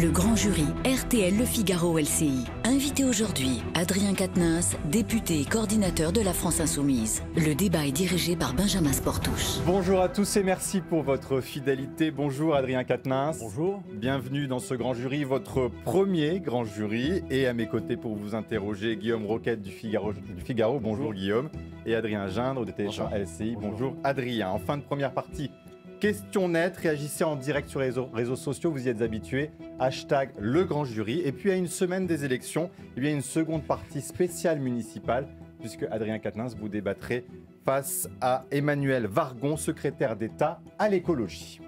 Le grand jury RTL Le Figaro LCI. Invité aujourd'hui, Adrien Quatennens, député et coordinateur de la France Insoumise. Le débat est dirigé par Benjamin Sportouche. Bonjour à tous et merci pour votre figidélité. Bonjour Adrien Quatennens. Bonjour. Bienvenue dans ce grand jury, votre premier grand jury. Et à mes côtés pour vous interroger, Guillaume Roquette du Figaro. Bonjour Guillaume. Et Adrien Gindre de Télécharge LCI. Bonjour Adrien. En fin de première partie, question nette, réagissez en direct sur les réseaux sociaux, vous y êtes habitués. Hashtag le grand jury. Et puis à une semaine des élections, il y a une seconde partie spéciale municipale, puisque Adrien Quatennens, vous débattrez face à Emmanuel Wargon, secrétaire d'État à l'écologie.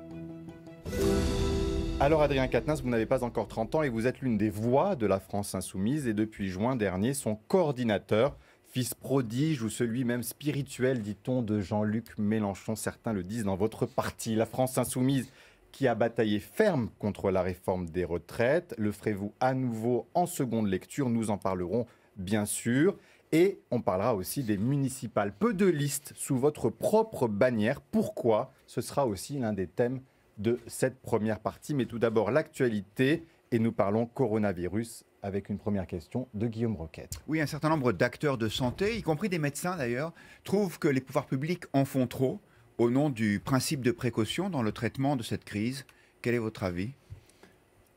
Alors Adrien Quatennens, vous n'avez pas encore 30 ans et vous êtes l'une des voix de la France Insoumise et depuis juin dernier, son coordinateur. Fils prodige ou celui même spirituel, dit-on, de Jean-Luc Mélenchon. Certains le disent dans votre parti. La France Insoumise qui a bataillé ferme contre la réforme des retraites. Le ferez-vous à nouveau en seconde lecture? Nous en parlerons bien sûr. Et on parlera aussi des municipales. Peu de listes sous votre propre bannière. Pourquoi? Ce sera aussi l'un des thèmes de cette première partie. Mais tout d'abord, l'actualité. Et nous parlons coronavirus avec une première question de Guillaume Roquette. Oui, un certain nombre d'acteurs de santé, y compris des médecins d'ailleurs, trouvent que les pouvoirs publics en font trop au nom du principe de précaution dans le traitement de cette crise. Quel est votre avis ?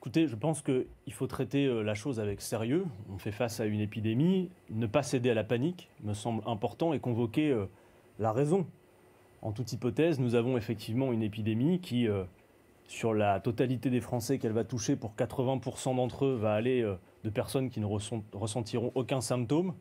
Écoutez, je pense qu'il faut traiter la chose avec sérieux. On fait face à une épidémie. Ne pas céder à la panique me semble important et convoquer la raison. En toute hypothèse, nous avons effectivement une épidémie qui... sur la totalité des Français qu'elle va toucher, pour 80% d'entre eux, va aller de personnes qui ne ressentiront aucun symptôme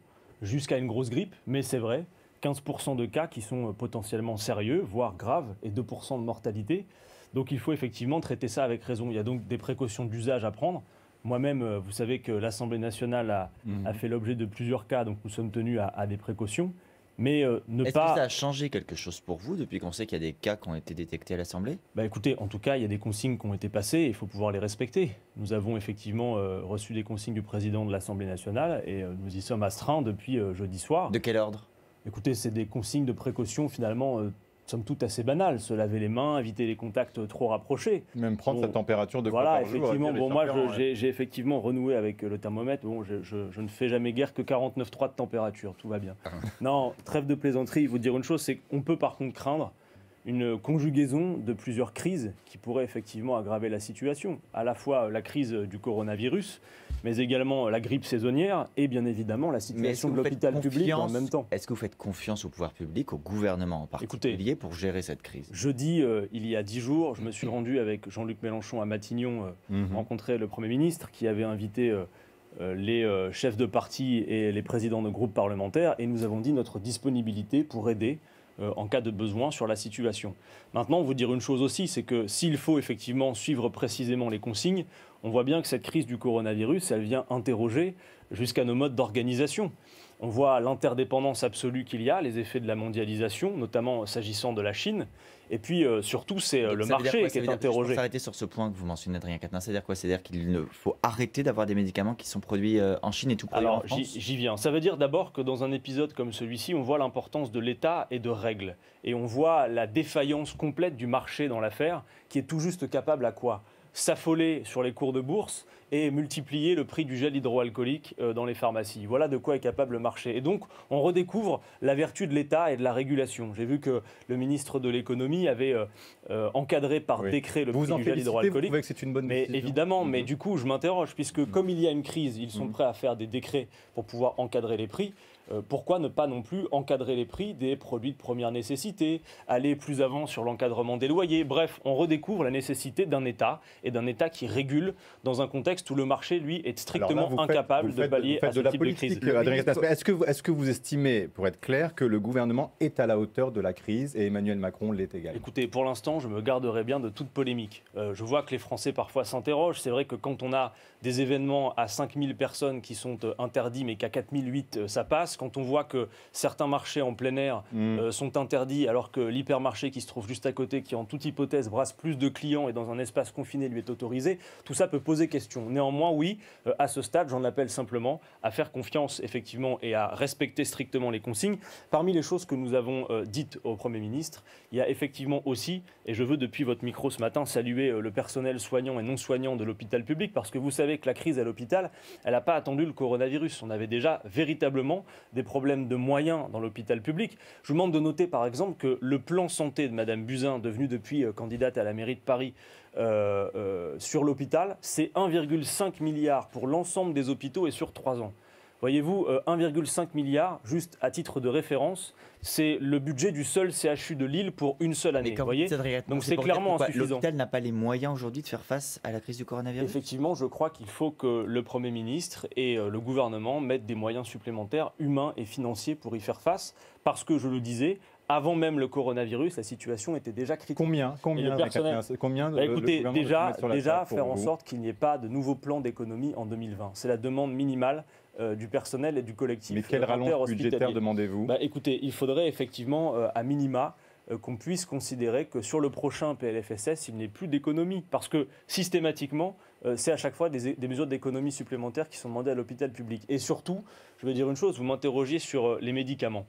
jusqu'à une grosse grippe. Mais c'est vrai, 15% de cas qui sont potentiellement sérieux, voire graves, et 2% de mortalité. Donc il faut effectivement traiter ça avec raison. Il y a donc des précautions d'usage à prendre. Moi-même, vous savez que l'Assemblée nationale a fait l'objet de plusieurs cas, donc nous sommes tenus à des précautions. Mais Est-ce que ça a changé quelque chose pour vous depuis qu'on sait qu'il y a des cas qui ont été détectés à l'Assemblée ? Écoutez, en tout cas, il y a des consignes qui ont été passées et il faut pouvoir les respecter. Nous avons effectivement reçu des consignes du président de l'Assemblée nationale et nous y sommes astreints depuis jeudi soir. De quel ordre ? Écoutez, c'est des consignes de précaution finalement somme toute assez banales. Se laver les mains, éviter les contacts trop rapprochés. Même prendre sa température de fois par jour. Effectivement, moi j'ai effectivement renoué avec le thermomètre. Bon, je ne fais jamais guère que 49,3 de température, tout va bien. Non, trêve de plaisanterie, il faut dire une chose, c'est qu'on peut par contre craindre une conjugaison de plusieurs crises qui pourraient effectivement aggraver la situation. À la fois la crise du coronavirus, mais également la grippe saisonnière et bien évidemment la situation de l'hôpital public en même temps. Est-ce que vous faites confiance au pouvoir public, au gouvernement en particulier, pour gérer cette crise ? Jeudi, il y a 10 jours, je me suis rendu avec Jean-Luc Mélenchon à Matignon, rencontrer le Premier ministre qui avait invité les chefs de parti et les présidents de groupes parlementaires et nous avons dit notre disponibilité pour aider en cas de besoin sur la situation. Maintenant, vous dire une chose aussi, c'est que s'il faut effectivement suivre précisément les consignes, on voit bien que cette crise du coronavirus, elle vient interroger jusqu'à nos modes d'organisation. On voit l'interdépendance absolue qu'il y a, les effets de la mondialisation, notamment s'agissant de la Chine. Et puis surtout, c'est le marché qui est interrogé. Je vais s'arrêter sur ce point que vous mentionnez, Adrien Quatennens. C'est-à-dire quoi? C'est-à-dire qu'il faut arrêter d'avoir des médicaments qui sont produits en Chine et tout produit en France? Alors, j'y viens. Ça veut dire d'abord que dans un épisode comme celui-ci, on voit l'importance de l'État et de règles. Et on voit la défaillance complète du marché dans l'affaire, qui est tout juste capable à quoi? S'affoler sur les cours de bourse et multiplier le prix du gel hydroalcoolique dans les pharmacies. Voilà de quoi est capable le marché. Et donc, on redécouvre la vertu de l'État et de la régulation. J'ai vu que le ministre de l'économie avait encadré par décret le prix du gel hydroalcoolique. Vous trouvez que c'est une bonne décision? Mais évidemment, mais du coup, je m'interroge, puisque comme il y a une crise, ils sont prêts à faire des décrets pour pouvoir encadrer les prix. Pourquoi ne pas non plus encadrer les prix des produits de première nécessité, aller plus avant sur l'encadrement des loyers? Bref, on redécouvre la nécessité d'un État et d'un État qui régule dans un contexte où le marché, lui, est strictement incapable de pallier à ce type de crise. Est-ce que vous estimez, pour être clair, que le gouvernement est à la hauteur de la crise et Emmanuel Macron l'est également? Écoutez, pour l'instant, je me garderai bien de toute polémique. Je vois que les Français parfois s'interrogent. C'est vrai que quand on a des événements à 5000 personnes qui sont interdits, mais qu'à 4008, ça passe. Quand on voit que certains marchés en plein air sont interdits, alors que l'hypermarché qui se trouve juste à côté, qui en toute hypothèse brasse plus de clients et dans un espace confiné lui est autorisé. Tout ça peut poser question. Néanmoins, oui, à ce stade, j'en appelle simplement à faire confiance effectivement et à respecter strictement les consignes. Parmi les choses que nous avons dites au Premier ministre, il y a effectivement aussi, et je veux depuis votre micro ce matin saluer le personnel soignant et non soignant de l'hôpital public, parce que vous savez que la crise à l'hôpital, elle n'a pas attendu le coronavirus. On avait déjà véritablement des problèmes de moyens dans l'hôpital public. Je vous demande de noter par exemple que le plan santé de Madame Buzyn, devenue depuis candidate à la mairie de Paris, sur l'hôpital, c'est 1,5 milliard pour l'ensemble des hôpitaux et sur 3 ans. Voyez-vous, 1,5 milliard, juste à titre de référence, c'est le budget du seul CHU de Lille pour une seule année. Voyez, donc c'est clairement insuffisant. L'hôpital n'a pas les moyens aujourd'hui de faire face à la crise du coronavirus. Effectivement, je crois qu'il faut que le Premier ministre et le gouvernement mettent des moyens supplémentaires, humains et financiers, pour y faire face. Parce que, je le disais, avant même le coronavirus, la situation était déjà critique. Combien écoutez, déjà faire en sorte qu'il n'y ait pas de nouveau plan d'économie en 2020. C'est la demande minimale du personnel et du collectif. Mais quelle rallonge budgétaire demandez-vous ? Écoutez, il faudrait effectivement, à minima, qu'on puisse considérer que sur le prochain PLFSS, il n'y ait plus d'économie. Parce que systématiquement, c'est à chaque fois des mesures d'économie supplémentaires qui sont demandées à l'hôpital public. Et surtout, je veux dire une chose, vous m'interrogiez sur les médicaments.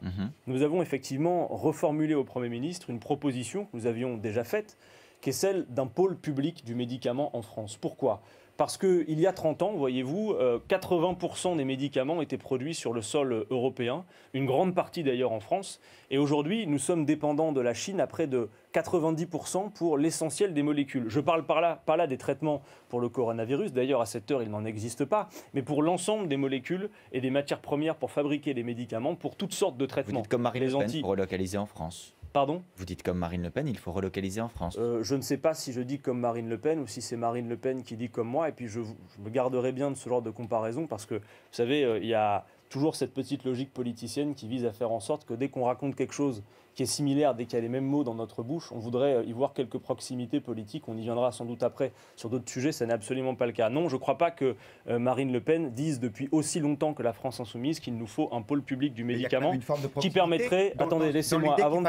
Nous avons effectivement reformulé au Premier ministre une proposition que nous avions déjà faite, qui est celle d'un pôle public du médicament en France. Pourquoi ? Parce qu'il y a 30 ans, voyez-vous, 80% des médicaments étaient produits sur le sol européen, une grande partie d'ailleurs en France. Et aujourd'hui, nous sommes dépendants de la Chine à près de 90% pour l'essentiel des molécules. Je parle pas là des traitements pour le coronavirus, d'ailleurs à cette heure il n'en existe pas, mais pour l'ensemble des molécules et des matières premières pour fabriquer des médicaments pour toutes sortes de traitements. Vous dites comme Marine Le Pen pour relocaliser en France. Pardon ? Vous dites comme Marine Le Pen, il faut relocaliser en France. Je ne sais pas si je dis comme Marine Le Pen ou si c'est Marine Le Pen qui dit comme moi. Et puis je me garderai bien de ce genre de comparaison parce que, vous savez, il y a toujours cette petite logique politicienne qui vise à faire en sorte que dès qu'on raconte quelque chose qui est similaire, dès qu'il y a les mêmes mots dans notre bouche, on voudrait y voir quelques proximités politiques. On y viendra sans doute après sur d'autres sujets. Ça n'est absolument pas le cas. Non, je ne crois pas que Marine Le Pen dise depuis aussi longtemps que la France Insoumise qu'il nous faut un pôle public du médicament qui permettrait... Attendez, laissez-moi, avant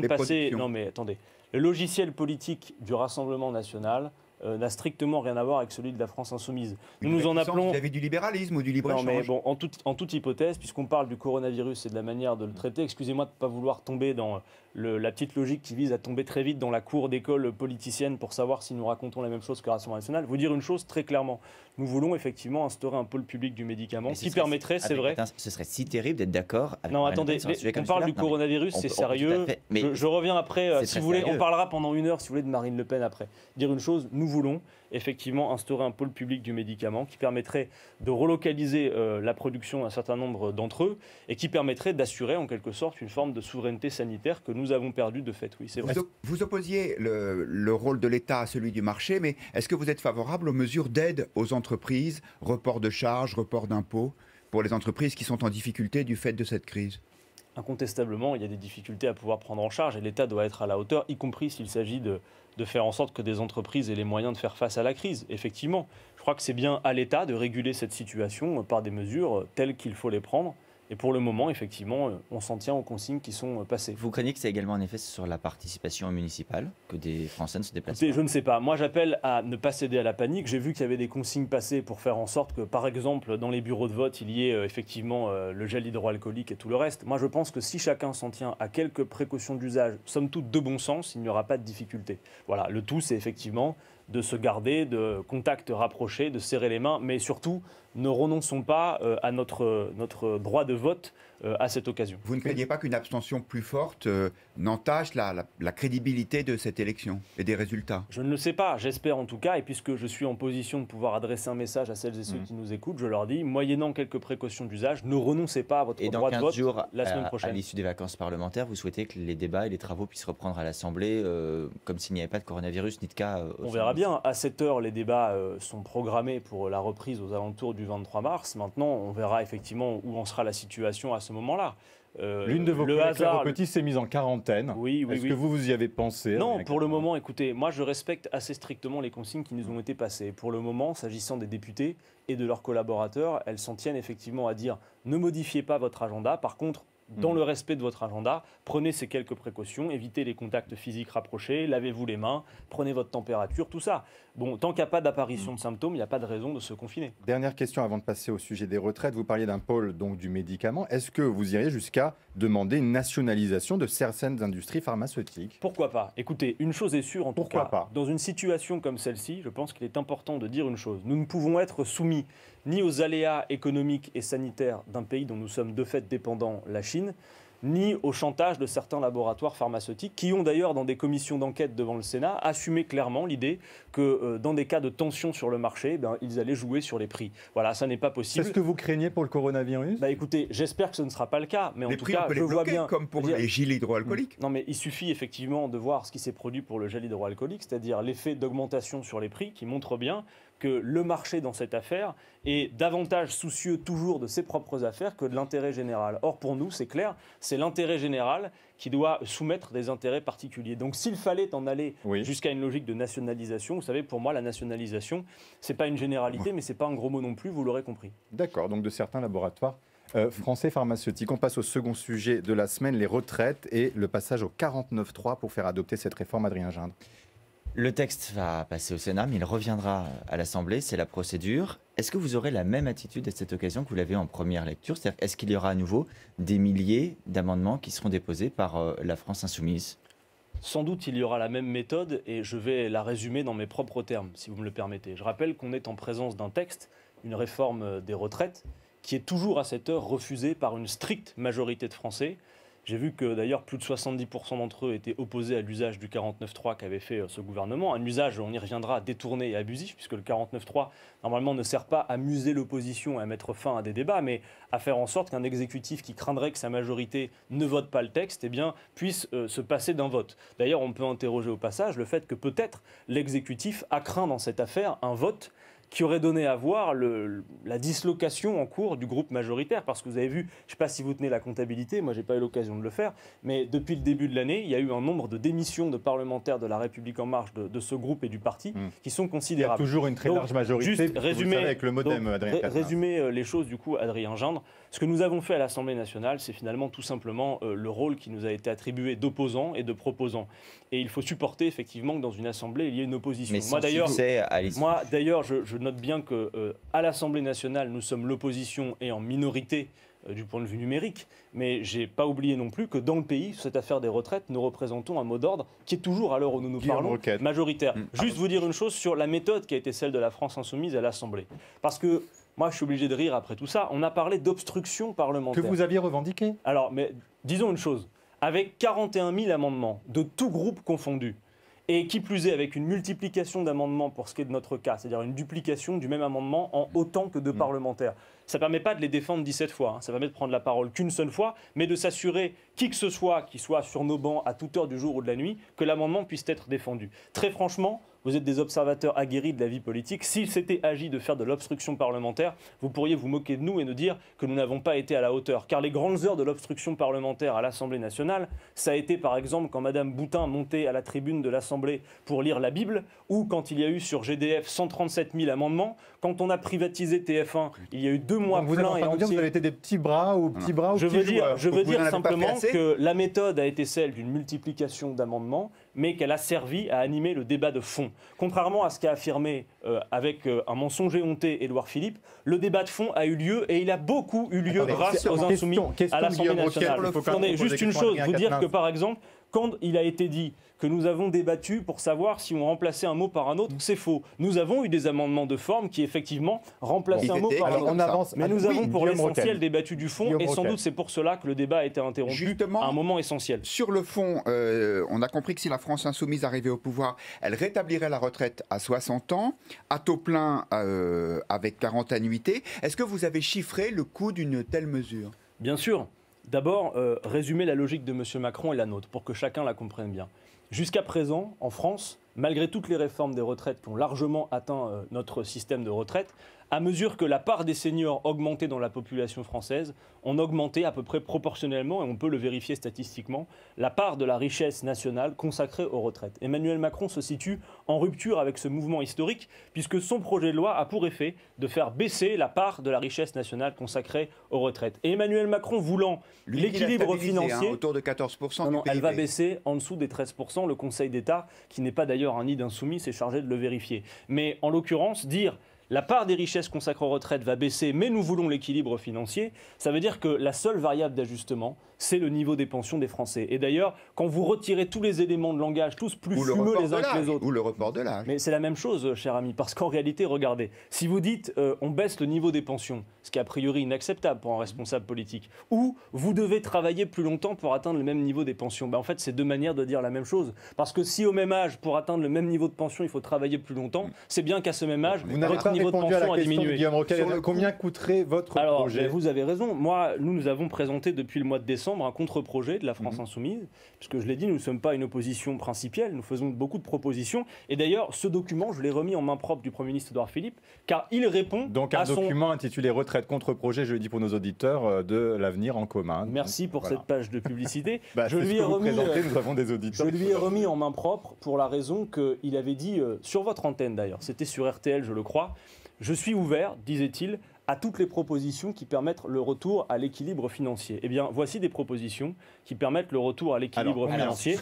de passer... Non mais attendez. Le logiciel politique du Rassemblement national n'a strictement rien à voir avec celui de la France Insoumise. Nous en appelons... Vous avez du libéralisme ou du libre-échange ? Non, mais bon, en toute hypothèse, puisqu'on parle du coronavirus et de la manière de le traiter, excusez-moi de ne pas vouloir tomber dans la petite logique qui vise à tomber très vite dans la cour d'école politicienne pour savoir si nous racontons la même chose que le Rassemblement national. Vous dire une chose très clairement. Nous voulons effectivement instaurer un pôle public du médicament qui permettrait, c'est vrai... Ce serait si terrible d'être d'accord avec... Non, attendez, on parle du coronavirus, c'est sérieux. Je reviens après, si vous voulez, on parlera pendant 1 heure, si vous voulez, de Marine Le Pen après. Dire une chose, nous voulons effectivement instaurer un pôle public du médicament qui permettrait de relocaliser la production d'un certain nombre d'entre eux et qui permettrait d'assurer en quelque sorte une forme de souveraineté sanitaire que nous avons perdue de fait. Oui, c'est vrai. Vous opposiez le rôle de l'État à celui du marché, mais est-ce que vous êtes favorable aux mesures d'aide aux entreprises, report de charges, report d'impôts, pour les entreprises qui sont en difficulté du fait de cette crise ? Incontestablement, il y a des difficultés à pouvoir prendre en charge et l'État doit être à la hauteur, y compris s'il s'agit de faire en sorte que des entreprises aient les moyens de faire face à la crise. Effectivement, je crois que c'est bien à l'État de réguler cette situation par des mesures telles qu'il faut les prendre. Et pour le moment, effectivement, on s'en tient aux consignes qui sont passées. Vous craignez que ça ait également un effet sur la participation municipale, que des Français ne se déplacent pas ? Je ne sais pas. Moi, j'appelle à ne pas céder à la panique. J'ai vu qu'il y avait des consignes passées pour faire en sorte que, par exemple, dans les bureaux de vote, il y ait effectivement le gel hydroalcoolique et tout le reste. Moi, je pense que si chacun s'en tient à quelques précautions d'usage, somme toute de bon sens, il n'y aura pas de difficulté. Voilà, le tout, c'est effectivement de se garder, de contacts rapprochés, de serrer les mains, mais surtout, ne renonçons pas à notre droit de vote à cette occasion. Vous ne craignez pas qu'une abstention plus forte n'entache la crédibilité de cette élection et des résultats ? Je ne le sais pas, j'espère en tout cas, et puisque je suis en position de pouvoir adresser un message à celles et ceux qui nous écoutent, je leur dis, moyennant quelques précautions d'usage, ne renoncez pas à votre droit de vote la semaine prochaine. À l'issue des vacances parlementaires, vous souhaitez que les débats et les travaux puissent reprendre à l'Assemblée comme s'il n'y avait pas de coronavirus ni de cas On verra bien. À 7 heures, les débats sont programmés pour la reprise aux alentours du 23 mars. Maintenant, on verra effectivement où en sera la situation à ce moment-là. L'une de vos collègues, Claire Petit, s'est mise en quarantaine. Oui. Est-ce que vous y avez pensé ? Non, pour le moment, écoutez, moi je respecte assez strictement les consignes qui nous ont été passées. Pour le moment, s'agissant des députés et de leurs collaborateurs, elles s'en tiennent effectivement à dire ne modifiez pas votre agenda. Par contre, dans le respect de votre agenda, prenez ces quelques précautions, évitez les contacts physiques rapprochés, lavez-vous les mains, prenez votre température, tout ça. Bon, tant qu'il n'y a pas d'apparition de symptômes, il n'y a pas de raison de se confiner. Dernière question avant de passer au sujet des retraites. Vous parliez d'un pôle donc du médicament. Est-ce que vous iriez jusqu'à demander une nationalisation de certaines industries pharmaceutiques? Pourquoi pas? Écoutez, une chose est sûre en tout Pourquoi cas, pas dans une situation comme celle-ci, je pense qu'il est important de dire une chose. Nous ne pouvons être soumis ni aux aléas économiques et sanitaires d'un pays dont nous sommes de fait dépendants, la Chine, ni au chantage de certains laboratoires pharmaceutiques qui ont d'ailleurs, dans des commissions d'enquête devant le Sénat, assumé clairement l'idée que dans des cas de tension sur le marché, ils allaient jouer sur les prix. Voilà, ça n'est pas possible. C'est ce que vous craignez pour le coronavirus? Écoutez, j'espère que ce ne sera pas le cas, mais en les tout prix, cas, on peut je les vois bloquer, bien... comme pour les gels hydroalcooliques. Non, mais il suffit effectivement de voir ce qui s'est produit pour le gel hydroalcoolique, c'est-à-dire l'effet d'augmentation sur les prix qui montre bien que le marché dans cette affaire est davantage soucieux toujours de ses propres affaires que de l'intérêt général. Or, pour nous, c'est clair, c'est l'intérêt général qui doit soumettre des intérêts particuliers. Donc, s'il fallait en aller jusqu'à une logique de nationalisation, vous savez, pour moi, la nationalisation, c'est pas une généralité, mais c'est pas un gros mot non plus, vous l'aurez compris. D'accord, donc de certains laboratoires français pharmaceutiques. On passe au second sujet de la semaine, les retraites et le passage au 49.3 pour faire adopter cette réforme, Adrien Gindre. Le texte va passer au Sénat, mais il reviendra à l'Assemblée, c'est la procédure. Est-ce que vous aurez la même attitude à cette occasion que vous l'avez en première lecture? C'est-à-dire, est-ce qu'il y aura à nouveau des milliers d'amendements qui seront déposés par la France Insoumise? Sans doute, il y aura la même méthode et je vais la résumer dans mes propres termes, si vous me le permettez. Je rappelle qu'on est en présence d'un texte, une réforme des retraites, qui est toujours à cette heure refusée par une stricte majorité de Français. J'ai vu que d'ailleurs plus de 70% d'entre eux étaient opposés à l'usage du 49.3 qu'avait fait ce gouvernement. Un usage, on y reviendra, détourné et abusif, puisque le 49.3 normalement ne sert pas à muser l'opposition et à mettre fin à des débats, mais à faire en sorte qu'un exécutif qui craindrait que sa majorité ne vote pas le texte, puisse se passer d'un vote. D'ailleurs, on peut interroger au passage le fait que peut-être l'exécutif a craint dans cette affaire un vote qui aurait donné à voir la dislocation en cours du groupe majoritaire. Parce que vous avez vu, je ne sais pas si vous tenez la comptabilité, moi je n'ai pas eu l'occasion de le faire, mais depuis le début de l'année, il y a eu un nombre de démissions de parlementaires de La République En Marche, de ce groupe et du parti, qui sont considérables. Il y a toujours une très large majorité, juste résumer, avec le modem, Adrien Quatennens. Résumer les choses du coup, Adrien Gindre. Ce que nous avons fait à l'Assemblée nationale, c'est finalement tout simplement le rôle qui nous a été attribué d'opposants et de proposants. Et il faut supporter effectivement que dans une Assemblée, il y ait une opposition. Mais moi d'ailleurs, je note bien qu'à l'Assemblée nationale, nous sommes l'opposition et en minorité du point de vue numérique, mais je n'ai pas oublié non plus que dans le pays, sur cette affaire des retraites, nous représentons un mot d'ordre qui est toujours, à l'heure où nous nous parlons, majoritaire. Juste vous dire une chose sur la méthode qui a été celle de la France Insoumise à l'Assemblée. Parce que moi, je suis obligé de rire après tout ça. On a parlé d'obstruction parlementaire. Que vous aviez revendiqué. Alors, mais disons une chose. Avec 41 000 amendements, de tous groupes confondus, et qui plus est avec une multiplication d'amendements pour ce qui est de notre cas, c'est-à-dire une duplication du même amendement en autant que de parlementaires. Ça ne permet pas de les défendre 17 fois, ça permet de prendre la parole qu'une seule fois, mais de s'assurer, qui que ce soit, qui soit sur nos bancs à toute heure du jour ou de la nuit, que l'amendement puisse être défendu. Très franchement, vous êtes des observateurs aguerris de la vie politique. S'il s'était agi de faire de l'obstruction parlementaire, vous pourriez vous moquer de nous et nous dire que nous n'avons pas été à la hauteur. Car les grandes heures de l'obstruction parlementaire à l'Assemblée nationale, ça a été par exemple quand Mme Boutin montait à la tribune de l'Assemblée pour lire la Bible, ou quand il y a eu sur GDF 137 000 amendements, quand on a privatisé TF1, il y a eu 2 mois pleins et entiers. Vous avez été des petits bras ou petits bras ou je veux dire simplement que la méthode a été celle d'une multiplication d'amendements, mais qu'elle a servi à animer le débat de fond. Contrairement à ce qu'a affirmé avec un mensonge éhonté Édouard Philippe, le débat de fond a eu lieu et il a beaucoup eu lieu grâce aux Insoumis à l'Assemblée nationale. Attendez, juste une chose, vous dire que par exemple, quand il a été dit que nous avons débattu pour savoir si on remplaçait un mot par un autre, c'est faux. Nous avons eu des amendements de forme qui, effectivement, remplaçaient un mot par un autre. Mais nous avons pour l'essentiel débattu du fond, et sans doute c'est pour cela que le débat a été interrompu. Justement, à un moment essentiel. Sur le fond, on a compris que si la France Insoumise arrivait au pouvoir, elle rétablirait la retraite à 60 ans, à taux plein avec 40 annuités. Est-ce que vous avez chiffré le coût d'une telle mesure ? Bien sûr. D'abord, résumer la logique de M. Macron et la nôtre, pour que chacun la comprenne bien. Jusqu'à présent, en France, malgré toutes les réformes des retraites qui ont largement atteint notre système de retraite, à mesure que la part des seniors augmentait dans la population française, on augmentait à peu près proportionnellement, et on peut le vérifier statistiquement, la part de la richesse nationale consacrée aux retraites. Emmanuel Macron se situe en rupture avec ce mouvement historique, puisque son projet de loi a pour effet de faire baisser la part de la richesse nationale consacrée aux retraites. Et Emmanuel Macron voulant l'équilibre financier... autour de 14% non, du PIB. elle va baisser en dessous des 13%. Le Conseil d'État, qui n'est pas d'ailleurs un nid d'insoumis, s'est chargé de le vérifier. Mais en l'occurrence, dire... La part des richesses consacrées aux retraites va baisser, mais nous voulons l'équilibre financier. Ça veut dire que la seule variable d'ajustement, c'est le niveau des pensions des Français. Et d'ailleurs, quand vous retirez tous les éléments de langage, tous plus fumeux les uns que les autres... Ou le report de l'âge. Mais c'est la même chose, cher ami, parce qu'en réalité, regardez, si vous dites on baisse le niveau des pensions, ce qui est a priori inacceptable pour un responsable politique, ou vous devez travailler plus longtemps pour atteindre le même niveau des pensions, en fait, c'est deux manières de dire la même chose. Parce que si au même âge, pour atteindre le même niveau de pension, il faut travailler plus longtemps, c'est bien qu'à ce même âge, votre niveau de pension a diminué. Guillaume Roquette, combien coûterait votre projet ? Vous avez raison. Moi, nous avons présenté depuis le mois de décembre un contre-projet de la France Insoumise, puisque je l'ai dit, nous ne sommes pas une opposition principielle, nous faisons beaucoup de propositions. Et d'ailleurs, ce document, je l'ai remis en main propre du Premier ministre Édouard Philippe, car il répond donc à un document intitulé Retraite contre-projet, je le dis pour nos auditeurs, de l'avenir en commun. Merci pour cette page de publicité. Je lui ai remis, nous avons des auditeurs. Je lui ai remis en main propre pour la raison qu'il avait dit, sur votre antenne d'ailleurs, c'était sur RTL, je le crois, je suis ouvert, disait-il, à toutes les propositions qui permettent le retour à l'équilibre financier. Eh bien, voici des propositions qui permettent le retour à l'équilibre financier.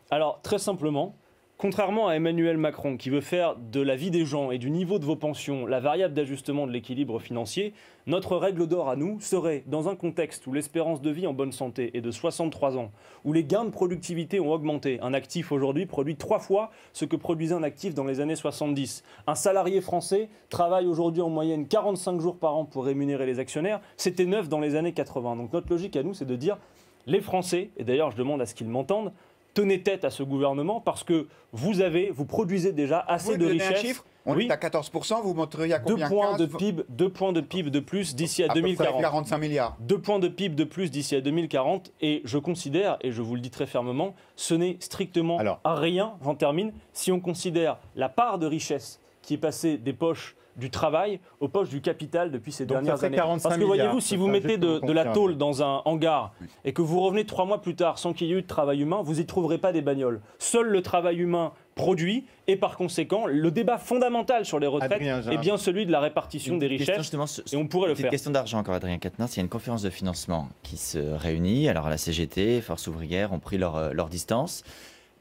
Alors, très simplement, contrairement à Emmanuel Macron, qui veut faire de la vie des gens et du niveau de vos pensions la variable d'ajustement de l'équilibre financier, notre règle d'or à nous serait, dans un contexte où l'espérance de vie en bonne santé est de 63 ans, où les gains de productivité ont augmenté, un actif aujourd'hui produit 3 fois ce que produisait un actif dans les années 70. Un salarié français travaille aujourd'hui en moyenne 45 jours par an pour rémunérer les actionnaires, c'était 9 dans les années 80. Donc notre logique à nous, c'est de dire, les Français, et d'ailleurs je demande à ce qu'ils m'entendent, tenez tête à ce gouvernement parce que vous produisez déjà assez de richesses. On est à 14%, vous montreriez à combien? 2 points de PIB de plus d'ici à 2040. 45 milliards. 2 points de PIB de plus d'ici à 2040. Et je considère, et je vous le dis très fermement, ce n'est strictement rien, j'en termine, si on considère la part de richesse qui est passée des poches du travail aux poches du capital depuis ces dernières années. Parce que voyez-vous, si vous mettez de la tôle dans un hangar et que vous revenez 3 mois plus tard sans qu'il y ait eu de travail humain, vous n'y trouverez pas des bagnoles. Seul le travail humain produit et par conséquent, le débat fondamental sur les retraites est bien celui de la répartition des richesses et on pourrait le faire. Une question d'argent encore, Adrien Quatennens. Il y a une conférence de financement qui se réunit. Alors la CGT, Force ouvrière ont pris leur distance.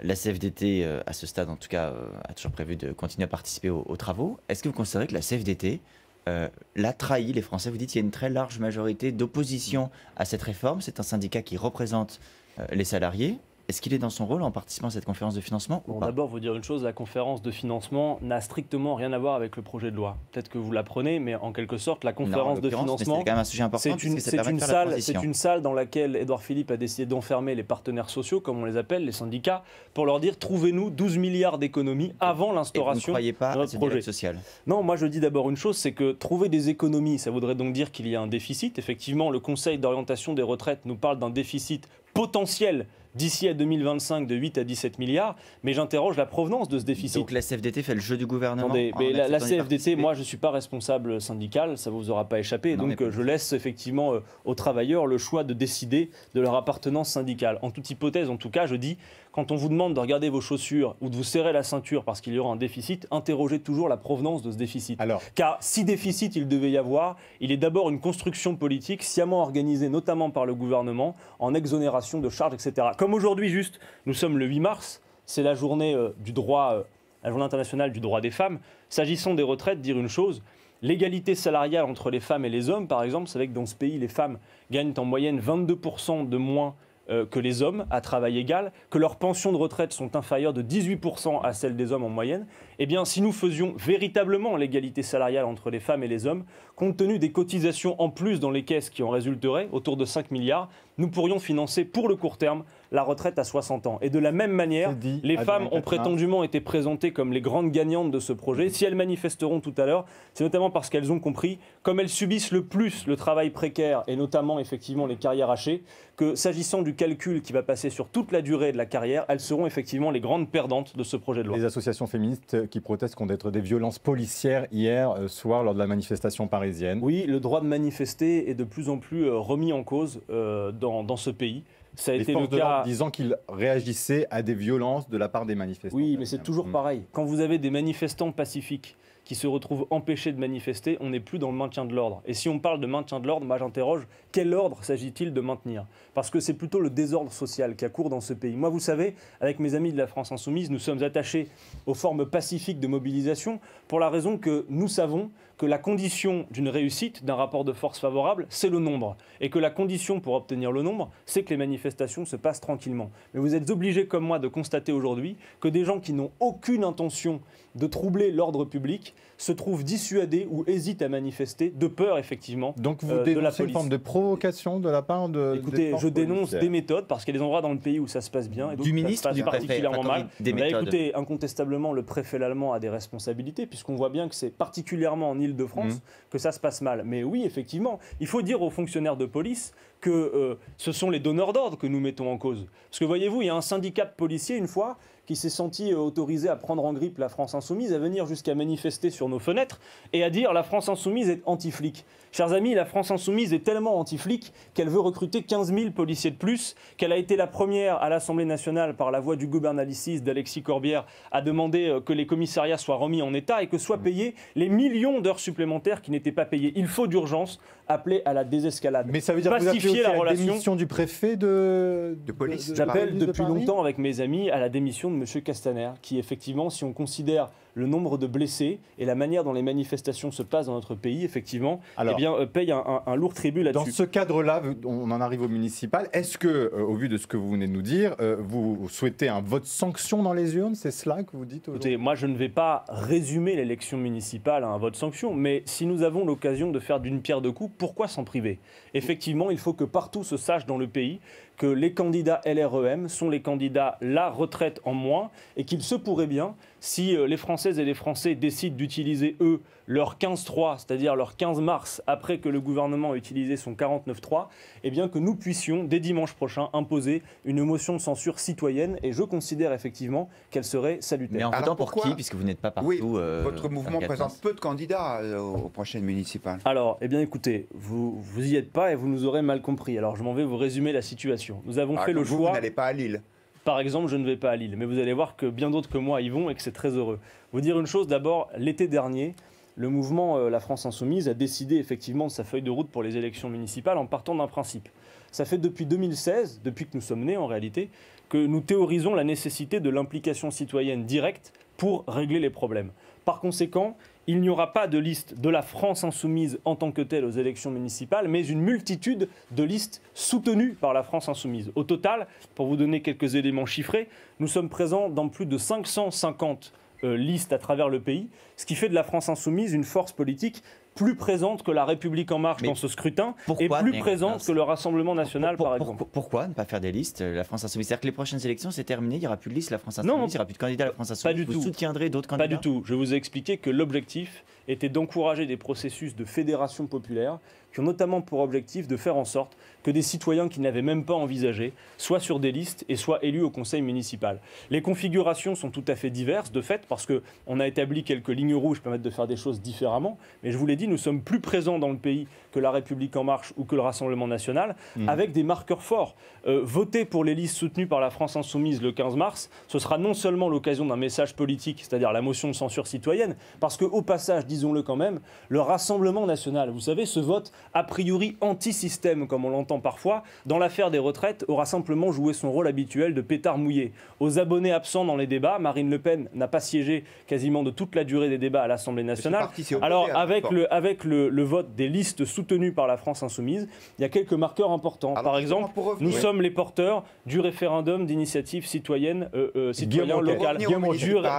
La CFDT, à ce stade en tout cas, a toujours prévu de continuer à participer aux travaux. Est-ce que vous considérez que la CFDT l'a trahi, les Français? Vous dites qu'il y a une très large majorité d'opposition à cette réforme. C'est un syndicat qui représente les salariés. Est-ce qu'il est dans son rôle en participant à cette conférence de financement ou pas? D'abord, vous dire une chose, la conférence de financement n'a strictement rien à voir avec le projet de loi. Peut-être que vous l'apprenez, mais en quelque sorte, la conférence de financement, c'est quand même un sujet important. C'est une salle dans laquelle Édouard Philippe a décidé d'enfermer les partenaires sociaux, comme on les appelle, les syndicats, pour leur dire trouvez-nous 12 milliards d'économies avant l'instauration de notre projet social. Non, moi je dis d'abord une chose, c'est que trouver des économies, ça voudrait donc dire qu'il y a un déficit. Effectivement, le Conseil d'orientation des retraites nous parle d'un déficit potentiel d'ici à 2025 de 8 à 17 milliards, mais j'interroge la provenance de ce déficit. Donc la CFDT fait le jeu du gouvernement. Attendez, mais la CFDT, moi je ne suis pas responsable syndical, ça ne vous aura pas échappé, donc je laisse effectivement aux travailleurs le choix de décider de leur appartenance syndicale. En toute hypothèse, en tout cas, je dis, quand on vous demande de regarder vos chaussures ou de vous serrer la ceinture parce qu'il y aura un déficit, interrogez toujours la provenance de ce déficit. Car si déficit il devait y avoir, il est d'abord une construction politique sciemment organisée, notamment par le gouvernement, en exonération de charges, etc. Comme aujourd'hui, juste, nous sommes le 8 mars, c'est la journée du droit, la journée internationale du droit des femmes. S'agissant des retraites, dire une chose, l'égalité salariale entre les femmes et les hommes, par exemple, c'est vrai que dans ce pays, les femmes gagnent en moyenne 22% de moins que les hommes à travail égal, que leurs pensions de retraite sont inférieures de 18% à celles des hommes en moyenne, eh bien si nous faisions véritablement l'égalité salariale entre les femmes et les hommes, compte tenu des cotisations en plus dans les caisses qui en résulteraient, autour de 5 milliards, nous pourrions financer pour le court terme la retraite à 60 ans. Et de la même manière, dit les Adrien femmes ont Quatennens. prétendument été présentées comme les grandes gagnantes de ce projet. Si elles manifesteront tout à l'heure, c'est notamment parce qu'elles ont compris, comme elles subissent le plus le travail précaire et notamment effectivement les carrières hachées, que s'agissant du calcul qui va passer sur toute la durée de la carrière, elles seront effectivement les grandes perdantes de ce projet de loi. Les associations féministes qui protestent contre des violences policières hier soir lors de la manifestation parisienne. Oui, le droit de manifester est de plus en plus remis en cause dans ce pays. Ça a Les été forces le de l'ordre cas. disant qu'ils réagissaient à des violences de la part des manifestants. Oui, mais c'est toujours Mm. pareil. Quand vous avez des manifestants pacifiques qui se retrouvent empêchés de manifester, on n'est plus dans le maintien de l'ordre. Et si on parle de maintien de l'ordre, moi j'interroge, quel ordre s'agit-il de maintenir? Parce que c'est plutôt le désordre social qui accourt dans ce pays. Moi, vous savez, avec mes amis de la France Insoumise, nous sommes attachés aux formes pacifiques de mobilisation pour la raison que nous savons que la condition d'une réussite, d'un rapport de force favorable, c'est le nombre. Et que la condition pour obtenir le nombre, c'est que les manifestations se passent tranquillement. Mais vous êtes obligés, comme moi, de constater aujourd'hui que des gens qui n'ont aucune intention de troubler l'ordre public se trouvent dissuadés ou hésitent à manifester de peur, effectivement, Donc vous de la dénoncez une police. forme de provocation de la part de... Écoutez, des forces je dénonce policières. des méthodes parce qu'il y a des endroits dans le pays où ça se passe bien et d'autres Du où ça ministre se ou du passe préfet? particulièrement Enfin, mal. des Bah, méthodes. écoutez, incontestablement, le préfet allemand a des responsabilités puisqu'on voit bien que c'est particulièrement en Île-de-France que ça se passe mal. Mais oui, effectivement, il faut dire aux fonctionnaires de police que ce sont les donneurs d'ordre que nous mettons en cause. Parce que voyez-vous, il y a un syndicat de policiers, une fois, qui s'est senti autorisé à prendre en grippe la France Insoumise, à venir jusqu'à manifester sur nos fenêtres et à dire la France Insoumise est anti-flic. Chers amis, la France Insoumise est tellement anti-flic qu'elle veut recruter 15 000 policiers de plus, qu'elle a été la première à l'Assemblée nationale, par la voix du gouvernaliciste d'Alexis Corbière, à demander que les commissariats soient remis en état et que soient payés les millions d'heures supplémentaires qui n'étaient pas payées. Il faut d'urgence appeler à la désescalade. Mais ça veut dire que vous appelez pacifier aussi la à la relation. démission du préfet de police. J'appelle de depuis Paris. longtemps avec mes amis à la démission de M. Castaner, qui effectivement, si on considère le nombre de blessés et la manière dont les manifestations se passent dans notre pays, effectivement, Alors, eh bien, paye un lourd tribut Dans là-dessus. ce cadre-là, on en arrive au municipal. Est-ce que, au vu de ce que vous venez de nous dire, vous souhaitez un vote sanction dans les urnes? C'est cela que vous dites aujourd'hui? Écoutez, moi, je ne vais pas résumer l'élection municipale à un vote sanction, mais si nous avons l'occasion de faire d'une pierre deux coups, pourquoi s'en priver? Effectivement, il faut que partout se sache dans le pays que les candidats LREM sont les candidats la retraite en moins et qu'il se pourrait bien, si les Françaises et les Français décident d'utiliser, eux, leur 15-3, c'est-à-dire leur 15 mars, après que le gouvernement a utilisé son 49-3, eh bien que nous puissions, dès dimanche prochain, imposer une motion de censure citoyenne. Et je considère effectivement qu'elle serait salutaire. Mais en Alors votant pour pourquoi- qui, puisque vous n'êtes pas partout Oui, votre mouvement Quatennens. présente peu de candidats aux prochaines municipales. Alors, eh bien écoutez, vous y êtes pas et vous nous aurez mal compris. Alors je m'en vais vous résumer la situation. Nous avons fait le Vous choix, n'allez pas à Lille. par exemple, je ne vais pas à Lille, mais vous allez voir que bien d'autres que moi y vont et que c'est très heureux. Vous dire une chose d'abord, l'été dernier, le mouvement La France Insoumise a décidé effectivement de sa feuille de route pour les élections municipales en partant d'un principe. Ça fait depuis 2016, depuis que nous sommes nés en réalité, que nous théorisons la nécessité de l'implication citoyenne directe pour régler les problèmes. Par conséquent, il n'y aura pas de liste de la France Insoumise en tant que telle aux élections municipales, mais une multitude de listes soutenues par la France Insoumise. Au total, pour vous donner quelques éléments chiffrés, nous sommes présents dans plus de 550 listes à travers le pays, ce qui fait de la France Insoumise une force politique plus présente que la République En Marche Mais dans ce scrutin pourquoi et plus mais- présente que le Rassemblement National, par exemple. Pourquoi ne pas faire des listes, la France Insoumise? C'est-à-dire que les prochaines élections, c'est terminé, il n'y aura plus de liste, la France Insoumise, Non, il n'y aura plus de candidat à la France Insoumise. du Vous tout. soutiendrez d'autres Pas candidats? du tout. Je vous ai expliqué que l'objectif était d'encourager des processus de fédération populaire qui ont notamment pour objectif de faire en sorte que des citoyens qui n'avaient même pas envisagé soient sur des listes et soient élus au conseil municipal. Les configurations sont tout à fait diverses de fait parce qu'on a établi quelques lignes rouges qui permettent de faire des choses différemment. Mais je vous l'ai dit, nous sommes plus présents dans le pays que la République En Marche ou que le Rassemblement National avec des marqueurs forts. Voter pour les listes soutenues par la France Insoumise le 15 mars, ce sera non seulement l'occasion d'un message politique, c'est-à-dire la motion de censure citoyenne, parce qu'au passage, disons-le quand même, le Rassemblement National, vous savez, ce vote a priori anti-système, comme on l'entend parfois, dans l'affaire des retraites, aura simplement joué son rôle habituel de pétard mouillé. Aux abonnés absents dans les débats, Marine Le Pen n'a pas siégé quasiment de toute la durée des débats à l'Assemblée nationale. parti s'est opposé Alors, à avec l'accord. le vote des listes soutenues par la France Insoumise, il y a quelques marqueurs importants. Alors, Par justement, exemple, pour revenir- nous sommes les porteurs du référendum d'initiative citoyenne, citoyen Guillaume local, Guillaume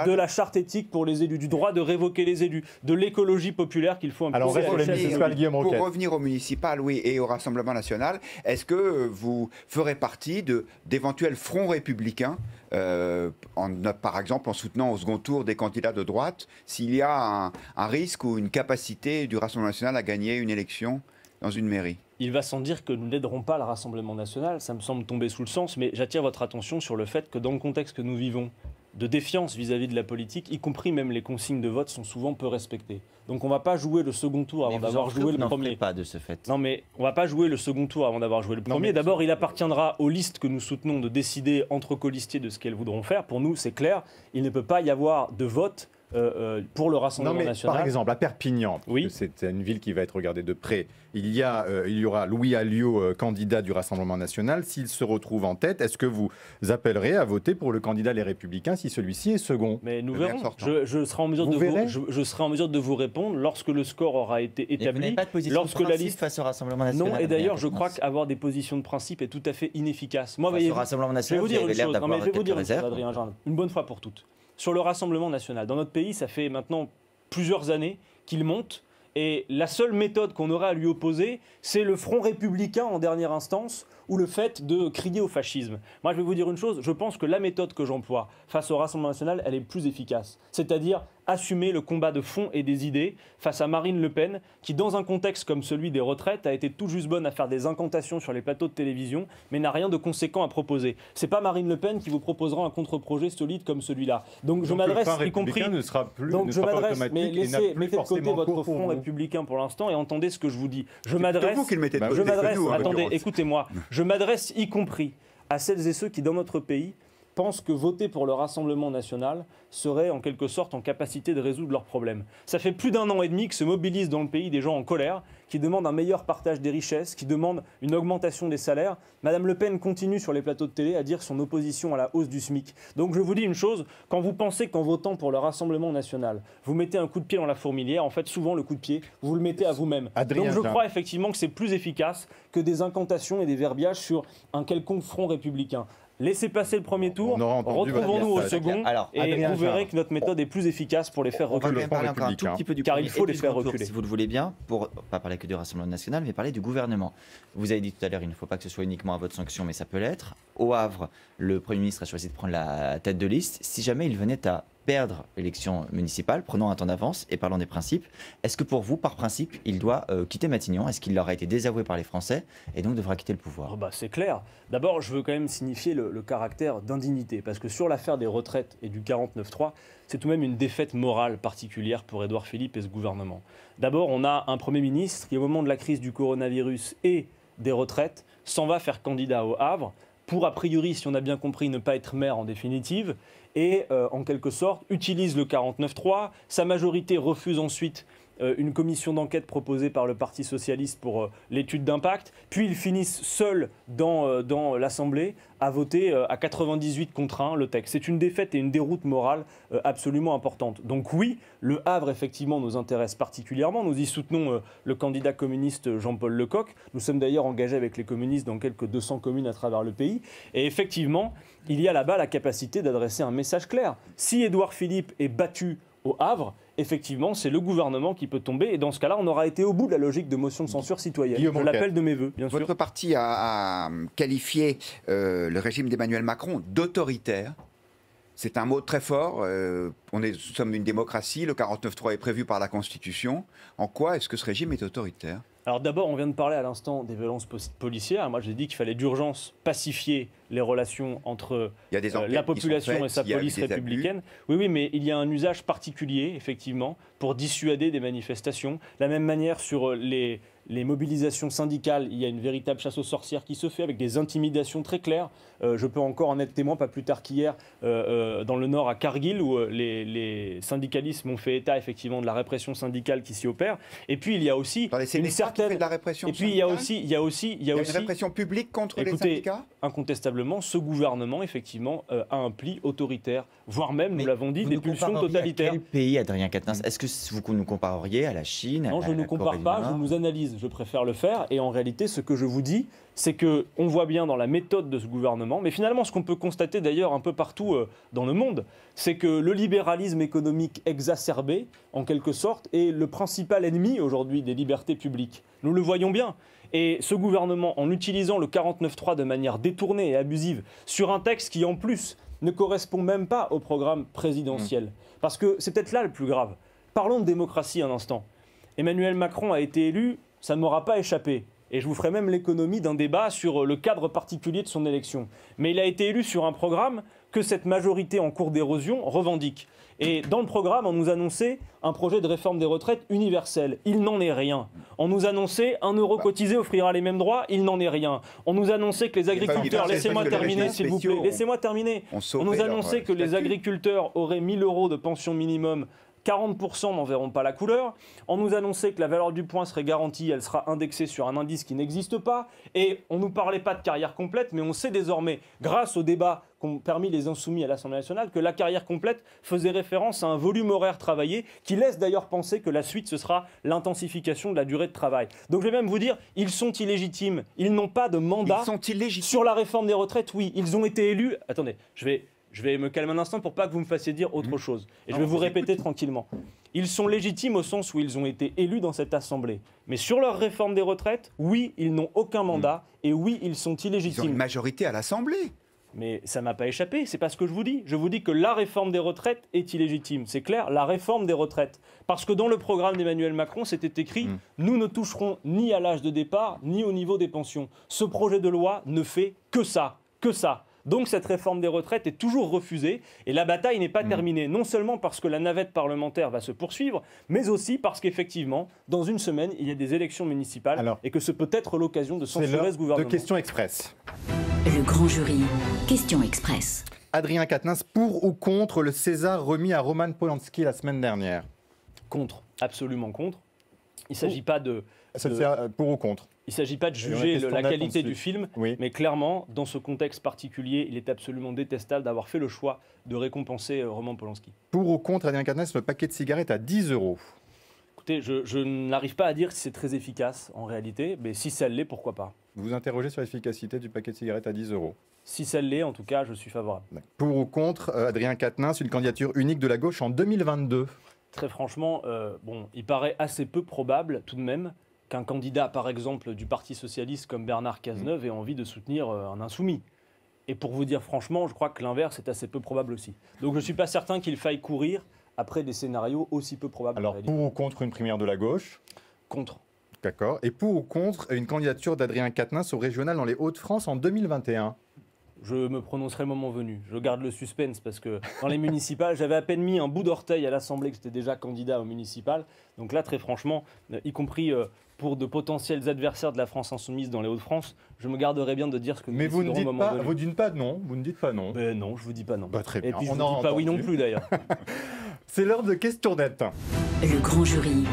de la charte éthique pour les élus, du droit de révoquer les élus, de l'écologie populaire qu'il faut imposer Alors, on reste à sur les l'échelle municipales, du- Guillaume Pour Roquette. revenir au municipal, oui, et au Rassemblement national, Est-ce que vous ferez partie d'éventuels fronts républicains, par exemple en soutenant au second tour des candidats de droite, s'il y a un risque ou une capacité du Rassemblement national à gagner une élection dans une mairie? Il va sans dire que nous n'aiderons pas le Rassemblement national, ça me semble tomber sous le sens, mais j'attire votre attention sur le fait que dans le contexte que nous vivons, de défiance vis-à-vis de la politique, y compris même les consignes de vote sont souvent peu respectées. Donc on ne va pas jouer le second tour avant d'avoir joué le premier. Pas de ce fait. Non mais on ne va pas jouer le second tour avant d'avoir joué le premier. D'abord, il appartiendra aux listes que nous soutenons de décider entre colistiers de ce qu'elles voudront faire. Pour nous, c'est clair, il ne peut pas y avoir de vote pour le Rassemblement national. Par exemple, à Perpignan, oui. C'est une ville qui va être regardée de près, il y aura Louis Alliot, candidat du Rassemblement national. S'il se retrouve en tête, est-ce que vous appellerez à voter pour le candidat Les Républicains si celui-ci est second? Mais nous verrons. Je serai en mesure je serai en mesure de vous répondre lorsque le score aura été établi. Vous n'avez pas de position lorsque de principe la liste face au Rassemblement national. Non, et d'ailleurs, je crois qu'avoir des positions de principe est tout à fait inefficace. Moi, face au Rassemblement national, je vais vous dire une chose. Non, mais je vais vous dire une chose, Adrien Jeanne, une bonne fois pour toutes. Sur le Rassemblement national, dans notre pays, ça fait maintenant plusieurs années qu'il monte. Et la seule méthode qu'on aurait à lui opposer, c'est le front républicain en dernière instance, ou le fait de crier au fascisme. Moi, je vais vous dire une chose, je pense que la méthode que j'emploie face au Rassemblement national, elle est plus efficace. C'est-à-dire assumer le combat de fond et des idées face à Marine Le Pen, qui, dans un contexte comme celui des retraites, a été tout juste bonne à faire des incantations sur les plateaux de télévision, mais n'a rien de conséquent à proposer. C'est pas Marine Le Pen qui vous proposera un contre-projet solide comme celui-là. Donc je m'adresse, y compris... ne sera plus, donc ne je sera pas m'adresse, mais mettez de côté votre front vous. républicain pour l'instant et entendez ce que je vous dis. Je m'adresse, attendez, écoutez-moi, je m'adresse y compris à celles et ceux qui, dans notre pays, pensent que voter pour le Rassemblement national serait en quelque sorte en capacité de résoudre leurs problèmes. Ça fait plus d'1 an et demi que se mobilisent dans le pays des gens en colère, qui demandent un meilleur partage des richesses, qui demandent une augmentation des salaires. Madame Le Pen continue sur les plateaux de télé à dire son opposition à la hausse du SMIC. Donc je vous dis une chose, quand vous pensez qu'en votant pour le Rassemblement national, vous mettez un coup de pied dans la fourmilière, en fait souvent le coup de pied, vous le mettez à vous-même. Donc je crois effectivement que c'est plus efficace que des incantations et des verbiages sur un quelconque front républicain. Laissez passer le premier tour, retrouvons-nous au second, et vous verrez que notre méthode est plus efficace pour les faire reculer. On va même parler encore un tout petit peu du car il faut les faire reculer. Si vous le voulez bien, pour pas parler que du Rassemblement national, mais parler du gouvernement. Vous avez dit tout à l'heure, il ne faut pas que ce soit uniquement à votre sanction, mais ça peut l'être. Au Havre, le Premier ministre a choisi de prendre la tête de liste. Si jamais il venait à perdre l'élection municipale, prenons un temps d'avance et parlons des principes. Est-ce que pour vous, par principe, il doit quitter Matignon? Est-ce qu'il leur a été désavoué par les Français et donc devra quitter le pouvoir? C'est clair. D'abord, je veux quand même signifier le caractère d'indignité, parce que sur l'affaire des retraites et du 49.3, c'est tout de même une défaite morale particulière pour Édouard Philippe et ce gouvernement. D'abord, on a un Premier ministre qui, au moment de la crise du coronavirus et des retraites, s'en va faire candidat au Havre, pour, a priori, si on a bien compris, ne pas être maire en définitive, et en quelque sorte utilise le 49.3. Sa majorité refuse ensuite une commission d'enquête proposée par le Parti socialiste pour l'étude d'impact, puis ils finissent seuls dans l'Assemblée à voter à 98 contre 1 le texte. C'est une défaite et une déroute morale absolument importante. Donc oui, le Havre effectivement nous intéresse particulièrement. Nous y soutenons le candidat communiste Jean-Paul Lecoq. Nous sommes d'ailleurs engagés avec les communistes dans quelques 200 communes à travers le pays. Et effectivement, il y a là-bas la capacité d'adresser un message clair. Si Édouard Philippe est battu au Havre, effectivement, c'est le gouvernement qui peut tomber. Et dans ce cas-là, on aura été au bout de la logique de motion de censure citoyenne. Je l'appelle de mes voeux, bien sûr. Votre parti a qualifié le régime d'Emmanuel Macron d'autoritaire. C'est un mot très fort. Nous sommes une démocratie. Le 49.3 est prévu par la Constitution. En quoi est-ce que ce régime est autoritaire ? Alors d'abord, on vient de parler à l'instant des violences policières. Moi, j'ai dit qu'il fallait d'urgence pacifier les relations entre la population et sa police républicaine. Oui, mais il y a un usage particulier, effectivement, pour dissuader des manifestations. De la même manière, sur les mobilisations syndicales, il y a une véritable chasse aux sorcières qui se fait avec des intimidations très claires. Je peux encore en être témoin, pas plus tard qu'hier, dans le Nord, à Kargil, où les syndicalistes m'ont fait état, effectivement, de la répression syndicale qui s'y opère. Et puis, il y a aussi une certaine... De la répression et puis, il y a aussi une répression publique contre les syndicats ? Incontestablement, ce gouvernement, effectivement, a un pli autoritaire, voire même, nous l'avons dit, des pulsions totalitaires. Quel pays, Adrien Quatennens ? Est-ce que vous nous compareriez à la Chine ? Non, je ne nous compare pas, je nous analyse. je préfère le faire. Et en réalité, ce que je vous dis, c'est qu'on voit bien dans la méthode de ce gouvernement, mais finalement, ce qu'on peut constater d'ailleurs un peu partout dans le monde, c'est que le libéralisme économique exacerbé, en quelque sorte, est le principal ennemi aujourd'hui des libertés publiques. Nous le voyons bien. Et ce gouvernement, en utilisant le 49.3 de manière détournée et abusive, sur un texte qui, en plus, ne correspond même pas au programme présidentiel. Parce que c'est peut-être là le plus grave. Parlons de démocratie un instant. Emmanuel Macron a été élu, ça ne m'aura pas échappé. Et je vous ferai même l'économie d'un débat sur le cadre particulier de son élection. Mais il a été élu sur un programme que cette majorité en cours d'érosion revendique. Et dans le programme, on nous annonçait un projet de réforme des retraites universel. Il n'en est rien. On nous annonçait 1 euro cotisé offrira les mêmes droits. Il n'en est rien. On nous annonçait que les agriculteurs... Laissez-moi terminer, s'il vous plaît. Laissez-moi terminer. On nous annonçait que les agriculteurs auraient 1 000 euros de pension minimum. 40% n'en verront pas la couleur. On nous annonçait que la valeur du point serait garantie, elle sera indexée sur un indice qui n'existe pas. Et on ne nous parlait pas de carrière complète, mais on sait désormais, grâce au débat qu'ont permis les Insoumis à l'Assemblée nationale, que la carrière complète faisait référence à un volume horaire travaillé, qui laisse d'ailleurs penser que la suite, ce sera l'intensification de la durée de travail. Donc je vais même vous dire, ils sont illégitimes. Ils n'ont pas de mandat sur la réforme des retraites. Oui, ils ont été élus... Attendez, je vais me calmer un instant pour pas que vous me fassiez dire autre chose. Et je vais vous répéter tranquillement. Ils sont légitimes au sens où ils ont été élus dans cette Assemblée. Mais sur leur réforme des retraites, oui, ils n'ont aucun mandat. Et oui, ils sont illégitimes. Ils ont une majorité à l'Assemblée. Mais ça ne m'a pas échappé, c'est pas ce que je vous dis. Je vous dis que la réforme des retraites est illégitime. C'est clair, la réforme des retraites. Parce que dans le programme d'Emmanuel Macron, c'était écrit « Nous ne toucherons ni à l'âge de départ, ni au niveau des pensions ». Ce projet de loi ne fait que ça, que ça. Donc cette réforme des retraites est toujours refusée et la bataille n'est pas terminée, non seulement parce que la navette parlementaire va se poursuivre, mais aussi parce qu'effectivement, dans une semaine, il y a des élections municipales et que ce peut être l'occasion de censurer ce gouvernement. De questions express. Le grand jury, question express. Adrien Quatennens, pour ou contre le César remis à Roman Polanski la semaine dernière? Contre, absolument contre. Il ne s'agit pas de... Pour ou contre? Il ne s'agit pas de juger la qualité du film, mais clairement, dans ce contexte particulier, il est absolument détestable d'avoir fait le choix de récompenser Roman Polanski. Pour ou contre, Adrien Quatennens, le paquet de cigarettes à 10 €? Écoutez, je n'arrive pas à dire si c'est très efficace en réalité, mais si ça l'est, pourquoi pas. Vous vous interrogez sur l'efficacité du paquet de cigarettes à 10 €? Si ça l'est, en tout cas, je suis favorable. Pour ou contre, Adrien Quatennens, une candidature unique de la gauche en 2022? Très franchement, il paraît assez peu probable tout de même qu'un candidat, par exemple, du Parti socialiste comme Bernard Cazeneuve ait envie de soutenir un insoumis. Et pour vous dire franchement, je crois que l'inverse est assez peu probable aussi. Donc je ne suis pas certain qu'il faille courir après des scénarios aussi peu probables. Alors pour ou contre une primaire de la gauche? Contre. D'accord. Et pour ou contre une candidature d'Adrien Quatennens au régional dans les Hauts-de-France en 2021? Je me prononcerai le moment venu. Je garde le suspense parce que dans les municipales, j'avais à peine mis un bout d'orteil à l'Assemblée que j'étais déjà candidat aux municipales. Donc là, très franchement, y compris pour de potentiels adversaires de la France insoumise dans les Hauts-de-France, je me garderai bien de dire ce que nous déciderons au moment venu. Mais vous ne dites pas non. Vous ne dites pas non. Ben non, je vous dis pas non. Bah, très bien. Et puis je ne vous dis pas oui non plus d'ailleurs. C'est l'heure de questions nettes. Le grand jury,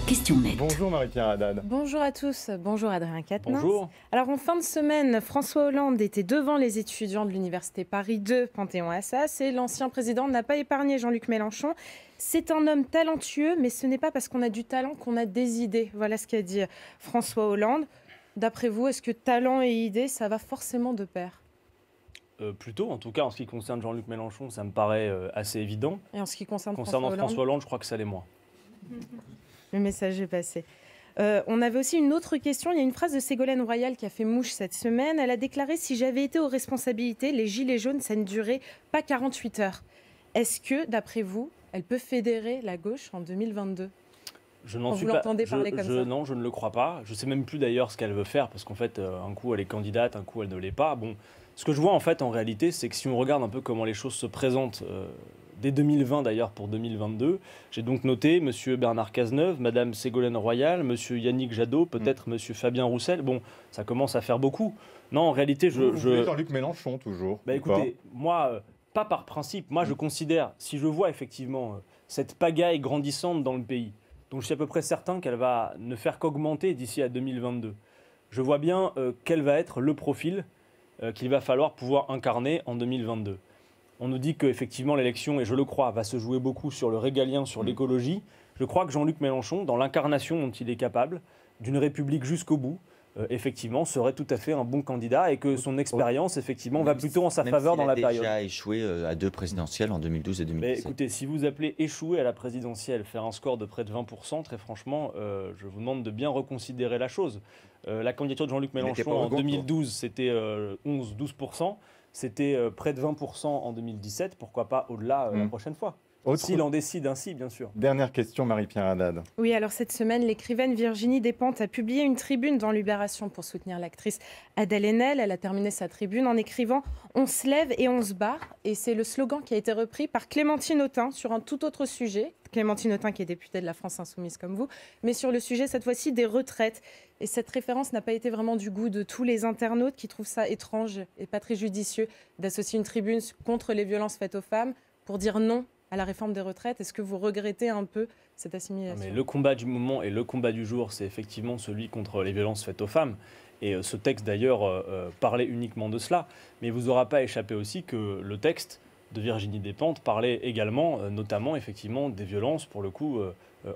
question nette. Bonjour Marie-Pierre Haddad. Bonjour à tous, bonjour Adrien Quatennens. Bonjour. Alors en fin de semaine, François Hollande était devant les étudiants de l'université Paris 2, Panthéon-Assas, et l'ancien président n'a pas épargné Jean-Luc Mélenchon. C'est un homme talentueux, mais ce n'est pas parce qu'on a du talent qu'on a des idées. Voilà ce qu'a dit François Hollande. D'après vous, est-ce que talent et idées, ça va forcément de pair ? Plutôt, en tout cas en ce qui concerne Jean-Luc Mélenchon, ça me paraît assez évident. Et en ce qui concerne François Hollande, je crois que ça l'est moins. Le message est passé. On avait aussi une autre question. Il y a une phrase de Ségolène Royal qui a fait mouche cette semaine. Elle a déclaré « Si j'avais été aux responsabilités, les gilets jaunes, ça ne durait pas 48 heures ». Est-ce que, d'après vous, elle peut fédérer la gauche en 2022 ? Je n'en suis pas. Parler comme ça. Non, je ne le crois pas. Je ne sais même plus d'ailleurs ce qu'elle veut faire, parce qu'en fait, un coup elle est candidate, un coup elle ne l'est pas. Bon, ce que je vois en fait en réalité, c'est que si on regarde un peu comment les choses se présentent, dès 2020 d'ailleurs pour 2022, j'ai donc noté M. Bernard Cazeneuve, Mme Ségolène Royal, M. Yannick Jadot, peut-être M. Fabien Roussel. Bon, ça commence à faire beaucoup. Non, en réalité, Vous voulez Jean-Luc Mélenchon toujours? Écoutez, moi, pas par principe. Moi, je considère, si je vois effectivement cette pagaille grandissante dans le pays, donc je suis à peu près certain qu'elle va ne faire qu'augmenter d'ici à 2022. Je vois bien quel va être le profil qu'il va falloir pouvoir incarner en 2022. On nous dit qu'effectivement l'élection, et je le crois, va se jouer beaucoup sur le régalien, sur l'écologie. Je crois que Jean-Luc Mélenchon, dans l'incarnation dont il est capable, d'une république jusqu'au bout, effectivement, serait tout à fait un bon candidat et que son expérience, effectivement, va plutôt en sa faveur dans la période. Il a déjà échoué à 2 présidentielles en 2012 et 2017. Mais écoutez, si vous appelez échouer à la présidentielle, faire un score de près de 20%, très franchement, je vous demande de bien reconsidérer la chose. La candidature de Jean-Luc Mélenchon en 2012, c'était 11-12%. C'était près de 20% en 2017. Pourquoi pas au-delà la prochaine fois ? S'il en décide ainsi, bien sûr. Dernière question, Marie-Pierre Haddad. Oui, alors cette semaine, l'écrivaine Virginie Despentes a publié une tribune dans Libération pour soutenir l'actrice Adèle Haenel. Elle a terminé sa tribune en écrivant « On se lève et on se barre ». Et c'est le slogan qui a été repris par Clémentine Autain sur un tout autre sujet. Clémentine Autain qui est députée de la France Insoumise comme vous, mais sur le sujet cette fois-ci des retraites. Et cette référence n'a pas été vraiment du goût de tous les internautes qui trouvent ça étrange et pas très judicieux d'associer une tribune contre les violences faites aux femmes pour dire non à la réforme des retraites. Est-ce que vous regrettez un peu cette assimilation ? Mais le combat du moment et le combat du jour, c'est effectivement celui contre les violences faites aux femmes. Et ce texte, d'ailleurs, parlait uniquement de cela. Mais il ne vous aura pas échappé aussi que le texte de Virginie Despentes parlait également, notamment, effectivement, des violences, pour le coup,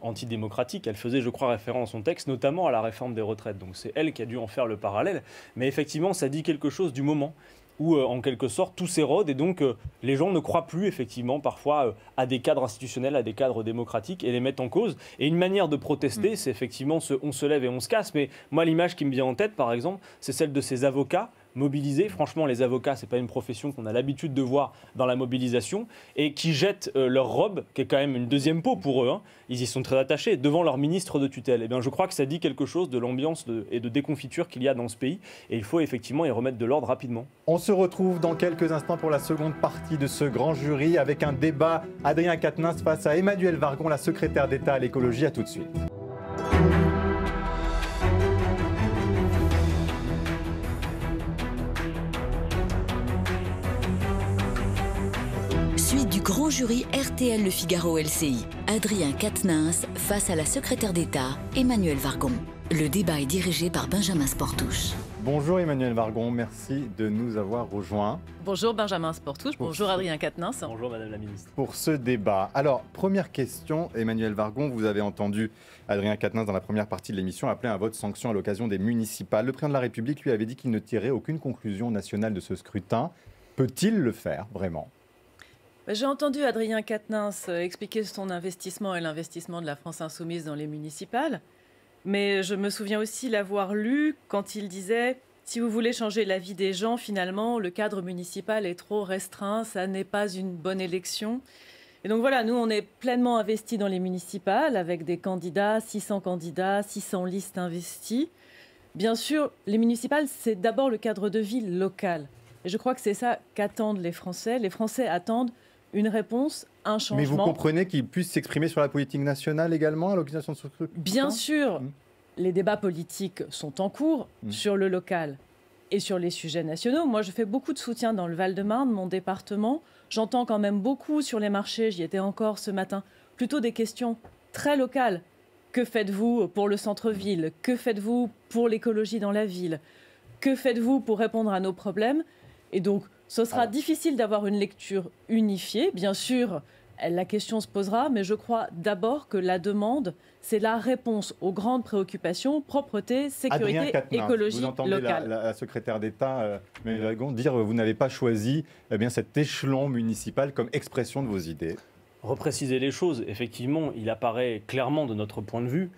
antidémocratiques. Elle faisait, je crois, référence à son texte, notamment à la réforme des retraites. Donc c'est elle qui a dû en faire le parallèle. Mais effectivement, ça dit quelque chose du moment où, en quelque sorte, tout s'érode et donc les gens ne croient plus, effectivement, parfois à des cadres institutionnels, à des cadres démocratiques et les mettent en cause. Et une manière de protester, c'est effectivement ce « on se lève et on se casse ». Mais moi, l'image qui me vient en tête, par exemple, c'est celle de ces avocats mobilisés. Franchement, les avocats, ce n'est pas une profession qu'on a l'habitude de voir dans la mobilisation et qui jettent leur robe, qui est quand même une deuxième peau pour eux, hein. Ils y sont très attachés, devant leur ministre de tutelle. Eh bien, je crois que ça dit quelque chose de l'ambiance et de déconfiture qu'il y a dans ce pays et il faut effectivement y remettre de l'ordre rapidement. On se retrouve dans quelques instants pour la seconde partie de ce grand jury avec un débat Adrien Quatennens face à Emmanuelle Wargon, la secrétaire d'État à l'écologie. À tout de suite. Suite du grand jury RTL Le Figaro LCI. Adrien Quatennens face à la secrétaire d'État Emmanuelle Wargon. Le débat est dirigé par Benjamin Sportouche. Bonjour Emmanuelle Wargon, merci de nous avoir rejoints. Bonjour Benjamin Sportouche, bonjour Adrien Quatennens. Bonjour Madame la Ministre. Pour ce débat. Alors, première question, Emmanuelle Wargon, vous avez entendu Adrien Quatennens dans la première partie de l'émission appeler un vote sanction à l'occasion des municipales. Le président de la République lui avait dit qu'il ne tirait aucune conclusion nationale de ce scrutin. Peut-il le faire, vraiment ? J'ai entendu Adrien Quatennens expliquer son investissement et l'investissement de la France Insoumise dans les municipales. Mais je me souviens aussi l'avoir lu quand il disait « Si vous voulez changer la vie des gens, finalement, le cadre municipal est trop restreint, ça n'est pas une bonne élection. » Et donc voilà, nous, on est pleinement investis dans les municipales avec des candidats, 600 listes investies. Bien sûr, les municipales, c'est d'abord le cadre de vie local. Et je crois que c'est ça qu'attendent les Français. Les Français attendent une réponse, un changement. Mais vous comprenez qu'ils puissent s'exprimer sur la politique nationale également à l'occasion de ce scrutin ? Bien sûr, les débats politiques sont en cours sur le local et sur les sujets nationaux. Moi, je fais beaucoup de soutien dans le Val-de-Marne, mon département. J'entends quand même beaucoup sur les marchés, j'y étais encore ce matin, plutôt des questions très locales. Que faites-vous pour le centre-ville ? Que faites-vous pour l'écologie dans la ville ? Que faites-vous pour répondre à nos problèmes ? Et donc, ce sera difficile d'avoir une lecture unifiée. Bien sûr, la question se posera, mais je crois d'abord que la demande, c'est la réponse aux grandes préoccupations, propreté, sécurité, écologie vous entendez locale. La secrétaire d'État dire vous n'avez pas choisi cet échelon municipal comme expression de vos idées. Repréciser les choses, effectivement, il apparaît clairement de notre point de vue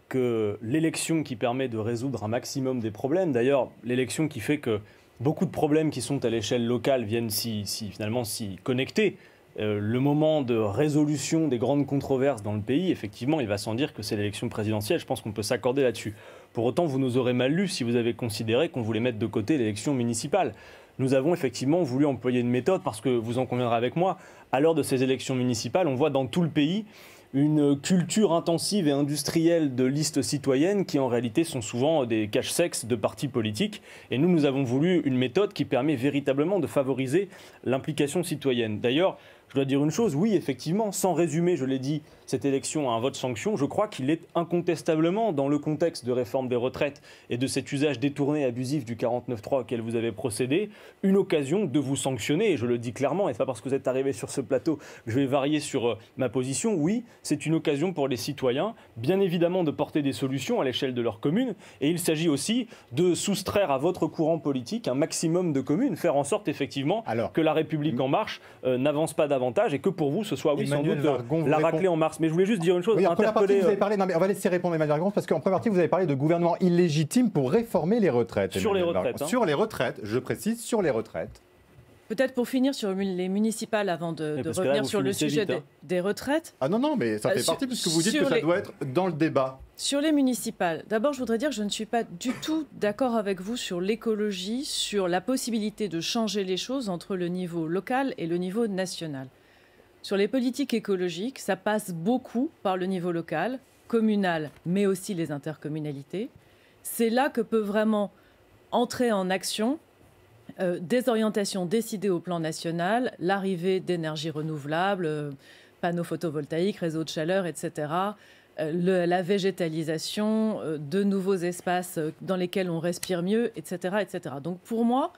que l'élection qui permet de résoudre un maximum des problèmes, d'ailleurs l'élection qui fait que beaucoup de problèmes qui sont à l'échelle locale viennent finalement s'y connecter. Le moment de résolution des grandes controverses dans le pays, effectivement, il va sans dire que c'est l'élection présidentielle. Je pense qu'on peut s'accorder là-dessus. Pour autant, vous nous aurez mal lu si vous avez considéré qu'on voulait mettre de côté l'élection municipale. Nous avons effectivement voulu employer une méthode parce que, vous en conviendrez avec moi, à l'heure de ces élections municipales, on voit dans tout le pays une culture intensive et industrielle de listes citoyennes qui en réalité sont souvent des cache-sexes de partis politiques. Et nous avons voulu une méthode qui permet véritablement de favoriser l'implication citoyenne. D'ailleurs, je dois dire une chose, oui, effectivement, sans résumer, je l'ai dit, cette élection à un vote sanction, je crois qu'il est incontestablement, dans le contexte de réforme des retraites et de cet usage détourné et abusif du 49.3 auquel vous avez procédé, une occasion de vous sanctionner. Et je le dis clairement, et ce n'est pas parce que vous êtes arrivé sur ce plateau que je vais varier sur ma position. Oui, c'est une occasion pour les citoyens, bien évidemment, de porter des solutions à l'échelle de leur commune. Et il s'agit aussi de soustraire à votre courant politique un maximum de communes, faire en sorte effectivement que la République en marche n'avance pas davantage et que pour vous, ce soit, oui, sans doute, la raclée en mars. Mais je voulais juste dire une chose. Oui, en première partie, vous avez parlé. Non, mais on va laisser répondre Emmanuel Argon parce qu'en première partie, vous avez parlé de gouvernement illégitime pour réformer les retraites. Sur les retraites. Sur les retraites, je précise, sur les retraites. Peut-être pour finir sur les municipales, avant de revenir sur le sujet des retraites. Ah non, mais ça fait partie puisque vous dites que ça doit être dans le débat. Sur les municipales, d'abord, je voudrais dire que je ne suis pas du tout d'accord avec vous sur l'écologie, sur la possibilité de changer les choses entre le niveau local et le niveau national. Sur les politiques écologiques, ça passe beaucoup par le niveau local, communal, mais aussi les intercommunalités. C'est là que peut vraiment entrer en action des orientations décidées au plan national, l'arrivée d'énergies renouvelables, panneaux photovoltaïques, réseaux de chaleur, etc., la végétalisation, de nouveaux espaces dans lesquels on respire mieux, etc., etc. Donc pour moi,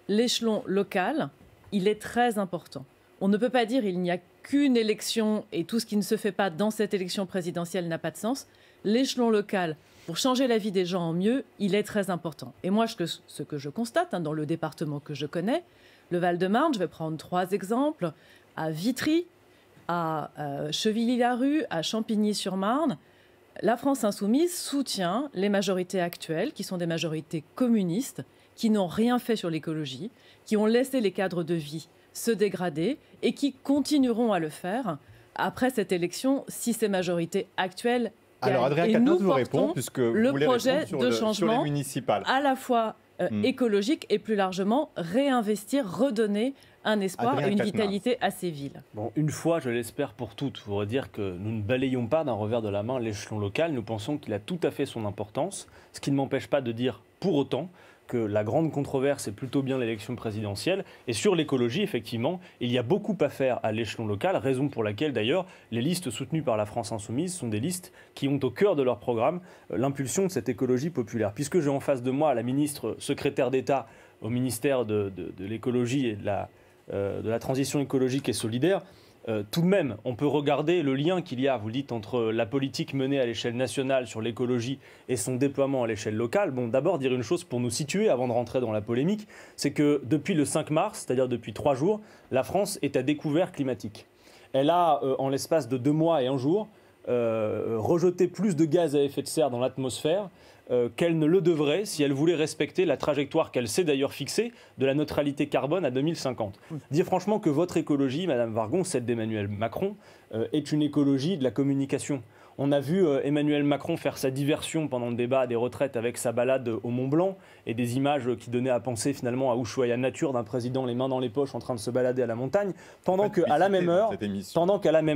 l'échelon local, il est très important. On ne peut pas dire qu'il n'y a qu'une élection et tout ce qui ne se fait pas dans cette élection présidentielle n'a pas de sens. L'échelon local, pour changer la vie des gens en mieux, il est très important. Et moi, ce que je constate dans le département que je connais, le Val-de-Marne, je vais prendre 3 exemples, à Vitry, à Chevilly-Larue, à Champigny-sur-Marne, la France insoumise soutient les majorités actuelles, qui sont des majorités communistes, qui n'ont rien fait sur l'écologie, qui ont laissé les cadres de vie se dégrader et qui continueront à le faire après cette élection si ces majorités actuelles gagnent. Alors Adrien Quatennens vous répond puisque le vous projet de changement municipal à la fois écologique et plus largement réinvestir, redonner un espoir et une vitalité à ces villes. Bon, une fois, je l'espère pour toutes, il faudrait dire que nous ne balayons pas d'un revers de la main l'échelon local. Nous pensons qu'il a tout à fait son importance, ce qui ne m'empêche pas de dire pour autant que la grande controverse est plutôt bien l'élection présidentielle. Et sur l'écologie, effectivement, il y a beaucoup à faire à l'échelon local, raison pour laquelle, d'ailleurs, les listes soutenues par la France insoumise sont des listes qui ont au cœur de leur programme l'impulsion de cette écologie populaire. Puisque j'ai en face de moi la ministre secrétaire d'État au ministère de l'écologie et de la transition écologique et solidaire, tout de même, on peut regarder le lien qu'il y a, vous le dites, entre la politique menée à l'échelle nationale sur l'écologie et son déploiement à l'échelle locale. Bon, d'abord, dire une chose pour nous situer, avant de rentrer dans la polémique, c'est que depuis le 5 mars, c'est-à-dire depuis 3 jours, la France est à découvert climatique. Elle a, en l'espace de 2 mois et 1 jour, rejeté plus de gaz à effet de serre dans l'atmosphère qu'elle ne le devrait si elle voulait respecter la trajectoire qu'elle s'est d'ailleurs fixée de la neutralité carbone à 2050. Dire franchement que votre écologie, Madame Wargon, celle d'Emmanuel Macron, est une écologie de la communication. On a vu Emmanuel Macron faire sa diversion pendant le débat des retraites avec sa balade au Mont-Blanc et des images qui donnaient à penser finalement à Ushuaïa nature d'un président les mains dans les poches en train de se balader à la montagne, pendant qu'à la même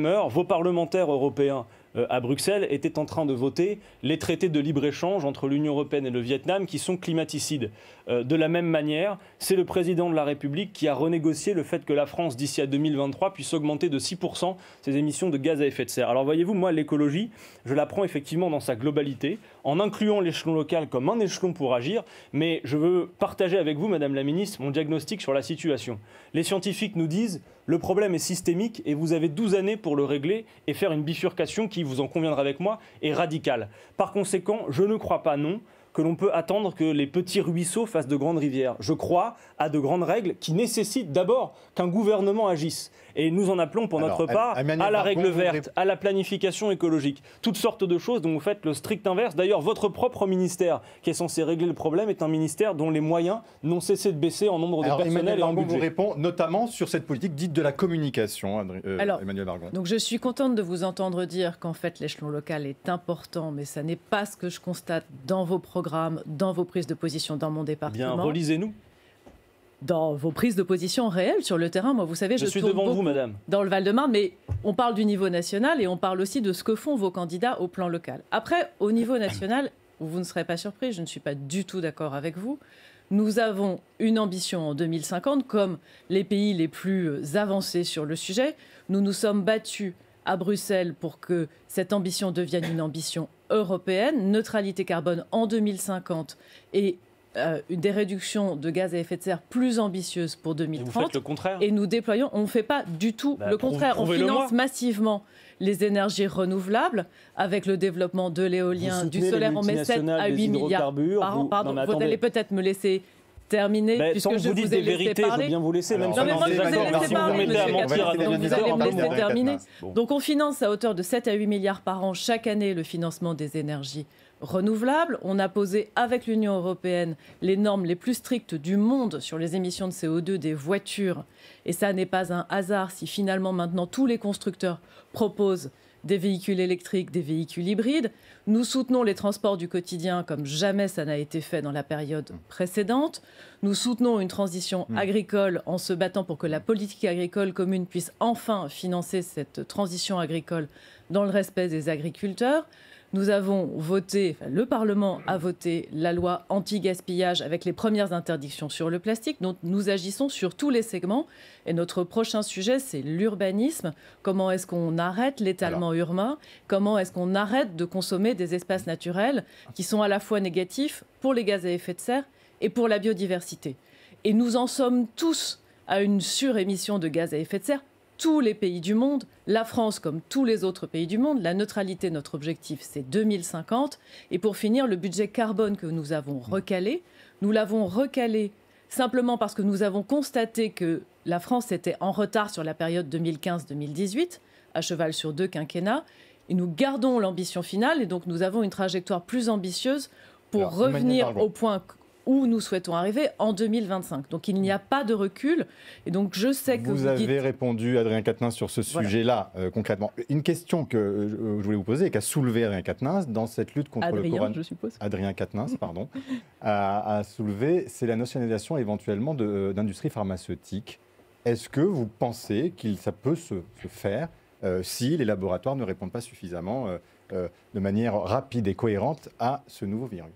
heure, vos parlementaires européens à Bruxelles étaient en train de voter les traités de libre-échange entre l'Union européenne et le Vietnam qui sont climaticides. De la même manière, c'est le président de la République qui a renégocié le fait que la France, d'ici à 2023, puisse augmenter de 6% ses émissions de gaz à effet de serre. Alors voyez-vous, moi, l'écologie, je la prends effectivement dans sa globalité, en incluant l'échelon local comme un échelon pour agir, mais je veux partager avec vous, Madame la Ministre, mon diagnostic sur la situation. Les scientifiques nous disent le problème est systémique et vous avez 12 années pour le régler et faire une bifurcation qui, vous en conviendrez avec moi, est radicale. Par conséquent, je ne crois pas, non, que l'on peut attendre que les petits ruisseaux fassent de grandes rivières. Je crois à de grandes règles qui nécessitent d'abord qu'un gouvernement agisse. Et nous en appelons pour notre part à la règle verte, à la planification écologique. Toutes sortes de choses dont vous faites le strict inverse. D'ailleurs, votre propre ministère, qui est censé régler le problème, est un ministère dont les moyens n'ont cessé de baisser en nombre de personnel et en budget. Vous répond notamment sur cette politique dite de la communication, Emmanuel Argon. Donc je suis contente de vous entendre dire qu'en fait l'échelon local est important, mais ça n'est pas ce que je constate dans vos programmes, dans vos prises de position dans mon département. Bien, relisez-nous. Dans vos prises de position réelles sur le terrain, moi, vous savez, je suis devant vous, madame. Dans le Val-de-Marne, mais on parle du niveau national et on parle aussi de ce que font vos candidats au plan local. Après, au niveau national, vous ne serez pas surpris, je ne suis pas du tout d'accord avec vous. Nous avons une ambition en 2050, comme les pays les plus avancés sur le sujet. Nous nous sommes battus à Bruxelles pour que cette ambition devienne une ambition européenne, neutralité carbone en 2050 et des réductions de gaz à effet de serre plus ambitieuses pour 2030. Vous faites le contraire. Et nous déployons, on ne fait pas du tout le contraire. On finance massivement les énergies renouvelables avec le développement de l'éolien, du solaire. On met 7 à 8 milliards par an. Pardon, vous allez peut-être me laisser terminer, puisque je vous ai laissé parler. Je bien vous laisser, même non, mais moi, je vous ai laissé parler, monsieur Capet, donc vous allez me laisser terminer. Donc on finance à hauteur de 7 à 8 milliards par an chaque année le financement des énergies renouvelables. On a posé avec l'Union européenne les normes les plus strictes du monde sur les émissions de CO2 des voitures. Et ça n'est pas un hasard si finalement maintenant tous les constructeurs proposent des véhicules électriques, des véhicules hybrides. Nous soutenons les transports du quotidien comme jamais ça n'a été fait dans la période précédente. Nous soutenons une transition agricole en se battant pour que la politique agricole commune puisse enfin financer cette transition agricole dans le respect des agriculteurs. Nous avons voté, le Parlement a voté la loi anti-gaspillage avec les premières interdictions sur le plastique. Donc nous agissons sur tous les segments. Et notre prochain sujet, c'est l'urbanisme. Comment est-ce qu'on arrête l'étalement urbain? Comment est-ce qu'on arrête de consommer des espaces naturels qui sont à la fois négatifs pour les gaz à effet de serre et pour la biodiversité? Et nous en sommes tous à une surémission de gaz à effet de serre. Tous les pays du monde, la France comme tous les autres pays du monde, la neutralité, notre objectif, c'est 2050. Et pour finir, le budget carbone que nous avons recalé, nous l'avons recalé simplement parce que nous avons constaté que la France était en retard sur la période 2015-2018, à cheval sur 2 quinquennats. Et nous gardons l'ambition finale et donc nous avons une trajectoire plus ambitieuse pour revenir au point où nous souhaitons arriver en 2025. Donc il n'y a pas de recul. Et donc je sais que vous avez répondu, Adrien Quatennens, sur ce sujet-là, concrètement. Une question que je voulais vous poser et qu'a soulevé Adrien Quatennens dans cette lutte contre le coronavirus. Je suppose. Adrien Quatennens, pardon, a soulevé, c'est la nationalisation éventuellement d'industries pharmaceutiques. Est-ce que vous pensez que ça peut se faire si les laboratoires ne répondent pas suffisamment de manière rapide et cohérente à ce nouveau virus?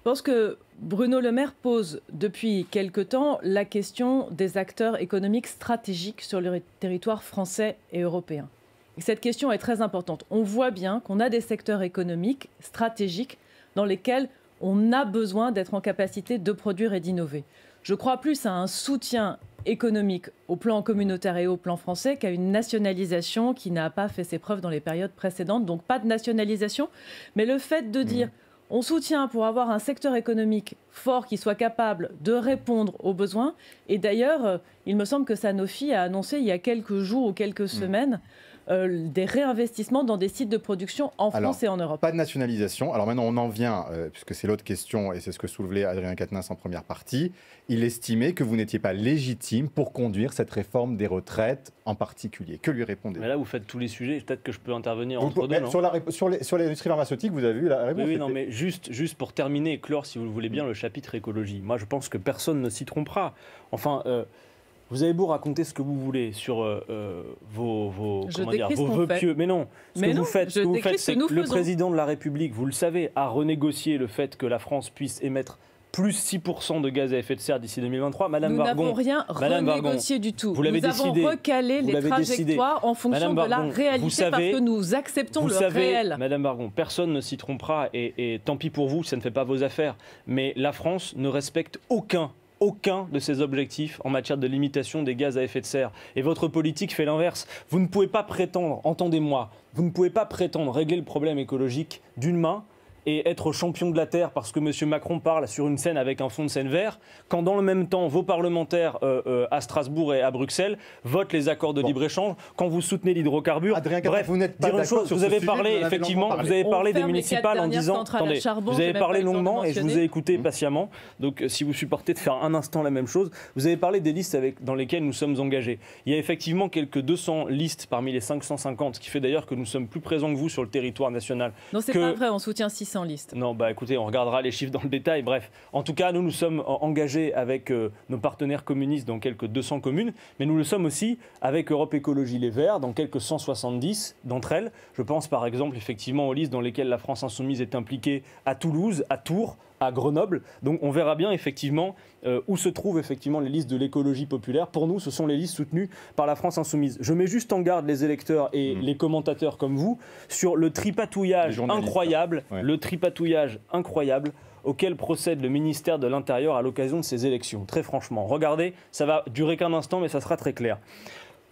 Je pense que Bruno Le Maire pose depuis quelque temps la question des acteurs économiques stratégiques sur le territoire français et européen. Et cette question est très importante. On voit bien qu'on a des secteurs économiques stratégiques dans lesquels on a besoin d'être en capacité de produire et d'innover. Je crois plus à un soutien économique au plan communautaire et au plan français qu'à une nationalisation qui n'a pas fait ses preuves dans les périodes précédentes. Donc pas de nationalisation, mais le fait de dire on soutient pour avoir un secteur économique fort qui soit capable de répondre aux besoins. Et d'ailleurs, il me semble que Sanofi a annoncé il y a quelques jours ou quelques semaines des réinvestissements dans des sites de production en France et en Europe. Pas de nationalisation. Alors maintenant, on en vient, puisque c'est l'autre question, et c'est ce que soulevait Adrien Quatennens en première partie. Il estimait que vous n'étiez pas légitime pour conduire cette réforme des retraites en particulier. Que lui répondez-vous? Mais là, vous faites tous les sujets. Peut-être que je peux intervenir entre deux. Sur l'industrie pharmaceutique, vous avez vu la réponse? Oui, non, mais juste pour terminer et clore, si vous le voulez bien, le chapitre écologie. Moi, je pense que personne ne s'y trompera. Enfin, vous avez beau raconter ce que vous voulez sur vos vœux pieux. Mais non, ce que vous faites, c'est que le président de la République, vous le savez, a renégocié le fait que la France puisse émettre plus 6% de gaz à effet de serre d'ici 2023. Madame Nous Vargon, n'avons rien renégocié du tout. Vous l'avez décidé. Nous avons recalé les trajectoires en fonction de la réalité parce que nous acceptons le réel. Madame Vargon, personne ne s'y trompera et tant pis pour vous, ça ne fait pas vos affaires. Mais la France ne respecte aucun de ces objectifs en matière de limitation des gaz à effet de serre. Et votre politique fait l'inverse. Vous ne pouvez pas prétendre, entendez-moi, vous ne pouvez pas prétendre régler le problème écologique d'une main et être champion de la Terre parce que M. Macron parle sur une scène avec un fond de scène vert, quand dans le même temps, vos parlementaires à Strasbourg et à Bruxelles votent les accords de libre-échange, quand vous soutenez l'hydrocarbure. Adrien Quatennens, vous n'êtes pas d'accord sur vous avez ce parlé, sujet, effectivement, vous avez parlé des municipales en disant... Attendez, vous avez parlé longuement et je vous ai écouté patiemment. Donc, si vous supportez de faire un instant la même chose, vous avez parlé des listes dans lesquelles nous sommes engagés. Il y a effectivement quelques 200 listes parmi les 550, ce qui fait d'ailleurs que nous sommes plus présents que vous sur le territoire national. Non, c'est pas vrai, on soutient 600 listes. Non, bah écoutez, on regardera les chiffres dans le détail. Bref, en tout cas, nous sommes engagés avec nos partenaires communistes dans quelques 200 communes, mais nous le sommes aussi avec Europe Écologie Les Verts dans quelques 170 d'entre elles. Je pense par exemple effectivement aux listes dans lesquelles la France Insoumise est impliquée à Toulouse, à Tours, à Grenoble. Donc on verra bien effectivement où se trouvent effectivement les listes de l'écologie populaire. Pour nous, ce sont les listes soutenues par la France Insoumise. Je mets juste en garde les électeurs et les commentateurs comme vous sur le tripatouillage incroyable, auquel procède le ministère de l'Intérieur à l'occasion de ces élections. Très franchement, regardez, ça va durer qu'un instant, mais ça sera très clair.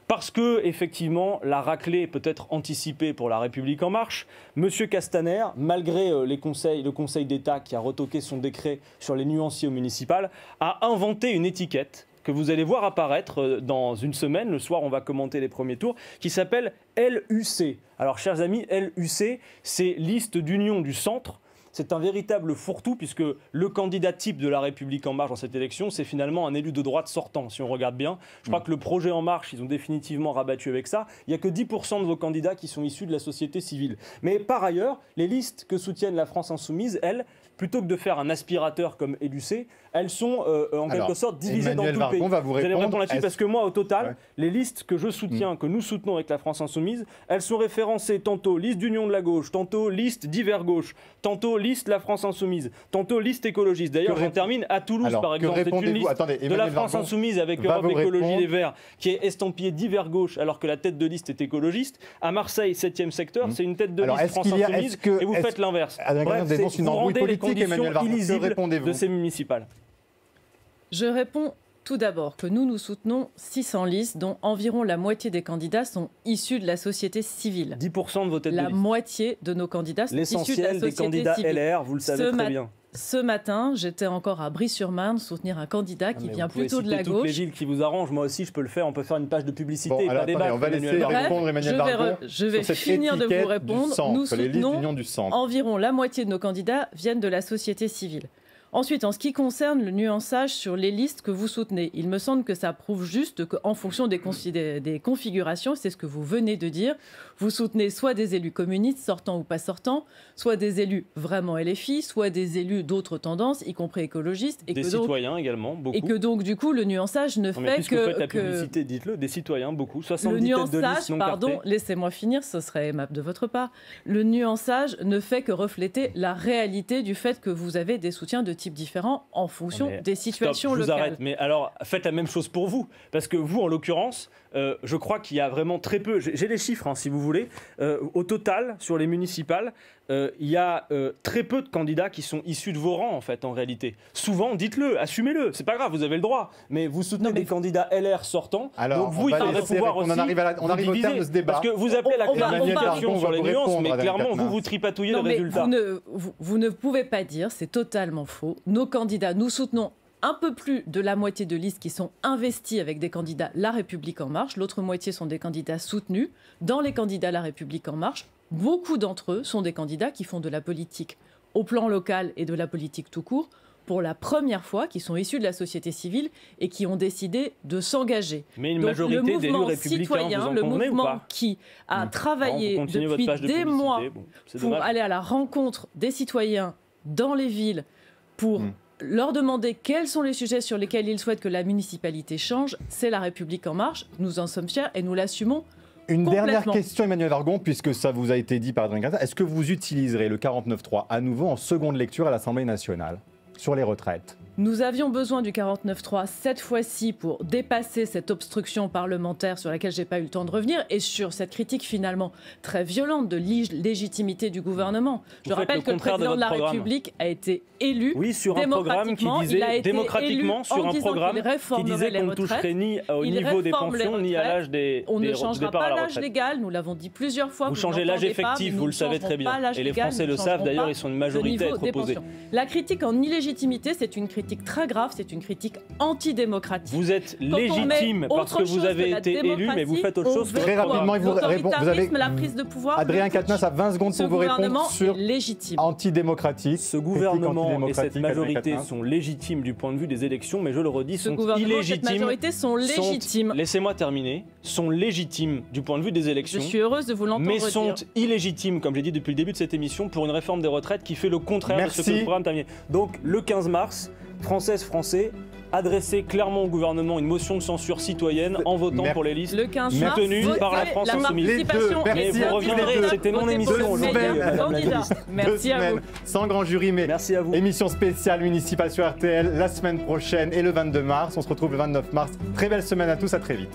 Parce que, effectivement, la raclée peut être anticipée pour La République En Marche. Monsieur Castaner, malgré le Conseil d'État qui a retoqué son décret sur les nuanciers municipales, a inventé une étiquette que vous allez voir apparaître dans une semaine. Le soir, on va commenter les premiers tours, qui s'appelle LUC. Alors, chers amis, LUC, c'est liste d'union du centre. C'est un véritable fourre-tout puisque le candidat type de La République En Marche dans cette élection, c'est finalement un élu de droite sortant, si on regarde bien. Je crois que le projet En Marche, ils ont définitivement rabattu avec ça. Il n'y a que 10% de vos candidats qui sont issus de la société civile. Mais par ailleurs, les listes que soutiennent la France Insoumise, elles, plutôt que de faire un aspirateur comme LUC, elles sont en quelque sorte divisées dans tout le pays. Vous allez répondre là-dessus parce que moi, au total, les listes que je soutiens, que nous soutenons avec la France Insoumise, elles sont référencées tantôt liste d'union de la gauche, tantôt liste d'hiver gauche, tantôt liste La France Insoumise, tantôt liste écologiste. D'ailleurs, j'en termine à Toulouse, par exemple. C'est une liste de la France Insoumise avec Europe Écologie Les Verts qui est estampillée d'hiver gauche alors que la tête de liste est écologiste. À Marseille, 7e secteur, c'est une tête de liste France Insoumise et vous faites l'inverse. Bref, vous rendez les conditions illisibles de ces municipales. Je réponds tout d'abord que nous soutenons 600 listes dont environ la moitié des candidats sont issus de la société civile. 10% de vos têtes de liste. La moitié de nos candidats sont issus de la société civile. L'essentiel des candidats LR, vous le savez très bien. Ce matin, j'étais encore à Brie-sur-Marne soutenir un candidat qui vient plutôt de la gauche. Toutes les villes qui vous arrangent, moi aussi je peux le faire, on peut faire une page de publicité et pas débattre. On va laisser répondre Emmanuel Vargon. Je vais finir de vous répondre. Nous soutenons environ la moitié de nos candidats viennent de la société civile. Ensuite, en ce qui concerne le nuançage sur les listes que vous soutenez, il me semble que ça prouve juste qu'en fonction des configurations, c'est ce que vous venez de dire, vous soutenez soit des élus communistes, sortants ou pas sortants, soit des élus vraiment LFI, soit des élus d'autres tendances, y compris écologistes. Et des citoyens également, beaucoup. Et que donc, du coup, le nuançage ne fait que... Vous faites la publicité, dites-le, des citoyens, beaucoup. 70 le nuançage, têtes de liste non pardon, laissez-moi finir, ce serait aimable de votre part. Le nuançage ne fait que refléter la réalité du fait que vous avez des soutiens de type différents en fonction des situations locales. Je vous arrête, mais alors faites la même chose pour vous, parce que vous, en l'occurrence, je crois qu'il y a vraiment très peu, j'ai les chiffres si vous voulez, au total, sur les municipales, il y a très peu de candidats qui sont issus de vos rangs, en fait, en réalité. Souvent, dites-le, assumez-le, c'est pas grave, vous avez le droit, mais vous soutenez des candidats LR sortants, alors, donc vous, il faudrait pouvoir aussi... On arrive au terme de ce débat. Parce que vous appelez la clarification sur les nuances, mais clairement, vous tripatouillez le résultat. Vous ne pouvez pas dire, c'est totalement faux. Nos candidats, nous soutenons un peu plus de la moitié de listes qui sont investis avec des candidats La République En Marche. L'autre moitié sont des candidats soutenus. Dans les candidats La République En Marche, beaucoup d'entre eux sont des candidats qui font de la politique au plan local et de la politique tout court pour la première fois, qui sont issus de la société civile et qui ont décidé de s'engager. Mais une majorité d'élus républicains, vous en convenez ou pas ? Qui a travaillé depuis des mois pour aller à la rencontre des citoyens dans les villes pour leur demander quels sont les sujets sur lesquels ils souhaitent que la municipalité change, c'est La République En Marche. Nous en sommes fiers et nous l'assumons. Une dernière question, Emmanuel Vargon, puisque ça vous a été dit par Adrien Quatennens. Est-ce que vous utiliserez le 49.3 à nouveau en seconde lecture à l'Assemblée nationale sur les retraites ? Nous avions besoin du 49.3 cette fois-ci pour dépasser cette obstruction parlementaire sur laquelle je n'ai pas eu le temps de revenir et sur cette critique finalement très violente de légitimité du gouvernement. Je rappelle que le président de la République a été élu sur un programme qui disait démocratiquement sur un programme qui disait qu'on ne toucherait ni au niveau des pensions ni à l'âge des on ne changera pas l'âge légal, nous l'avons dit plusieurs fois. Vous changez l'âge effectif, vous le savez très bien. Et les Français le savent d'ailleurs, ils sont une majorité à être opposés. La critique en illégitimité, c'est une critique très grave, c'est une critique antidémocratique. Vous êtes légitime parce que vous avez été élu, mais vous faites autre chose. Très rapidement, vous avez la prise de pouvoir. Adrien Quatennens a 20 secondes pour vous répondre sur antidémocratique. Ce gouvernement et cette majorité sont légitimes du point de vue des élections, mais je le redis, sont illégitimes. Cette majorité sont légitimes. Laissez-moi terminer. Sont légitimes du point de vue des élections. Je suis heureuse de vous l'entendre mais dire. sont illégitimes, comme j'ai dit depuis le début de cette émission, pour une réforme des retraites qui fait le contraire de ce que le programme terminé. Donc le 15 mars. Françaises, Français, adressez clairement au gouvernement une motion de censure citoyenne en votant pour les listes Le 15 mars, soutenues par la France Insoumise. Les deux. Mais Merci vous à reviendrez, c'était mon émission aujourd'hui, madame la ministre. Merci à vous. Sans grand jury, mais Merci à vous. émission spéciale municipale sur RTL la semaine prochaine et le 22 mars. On se retrouve le 29 mars. Très belle semaine à tous, à très vite.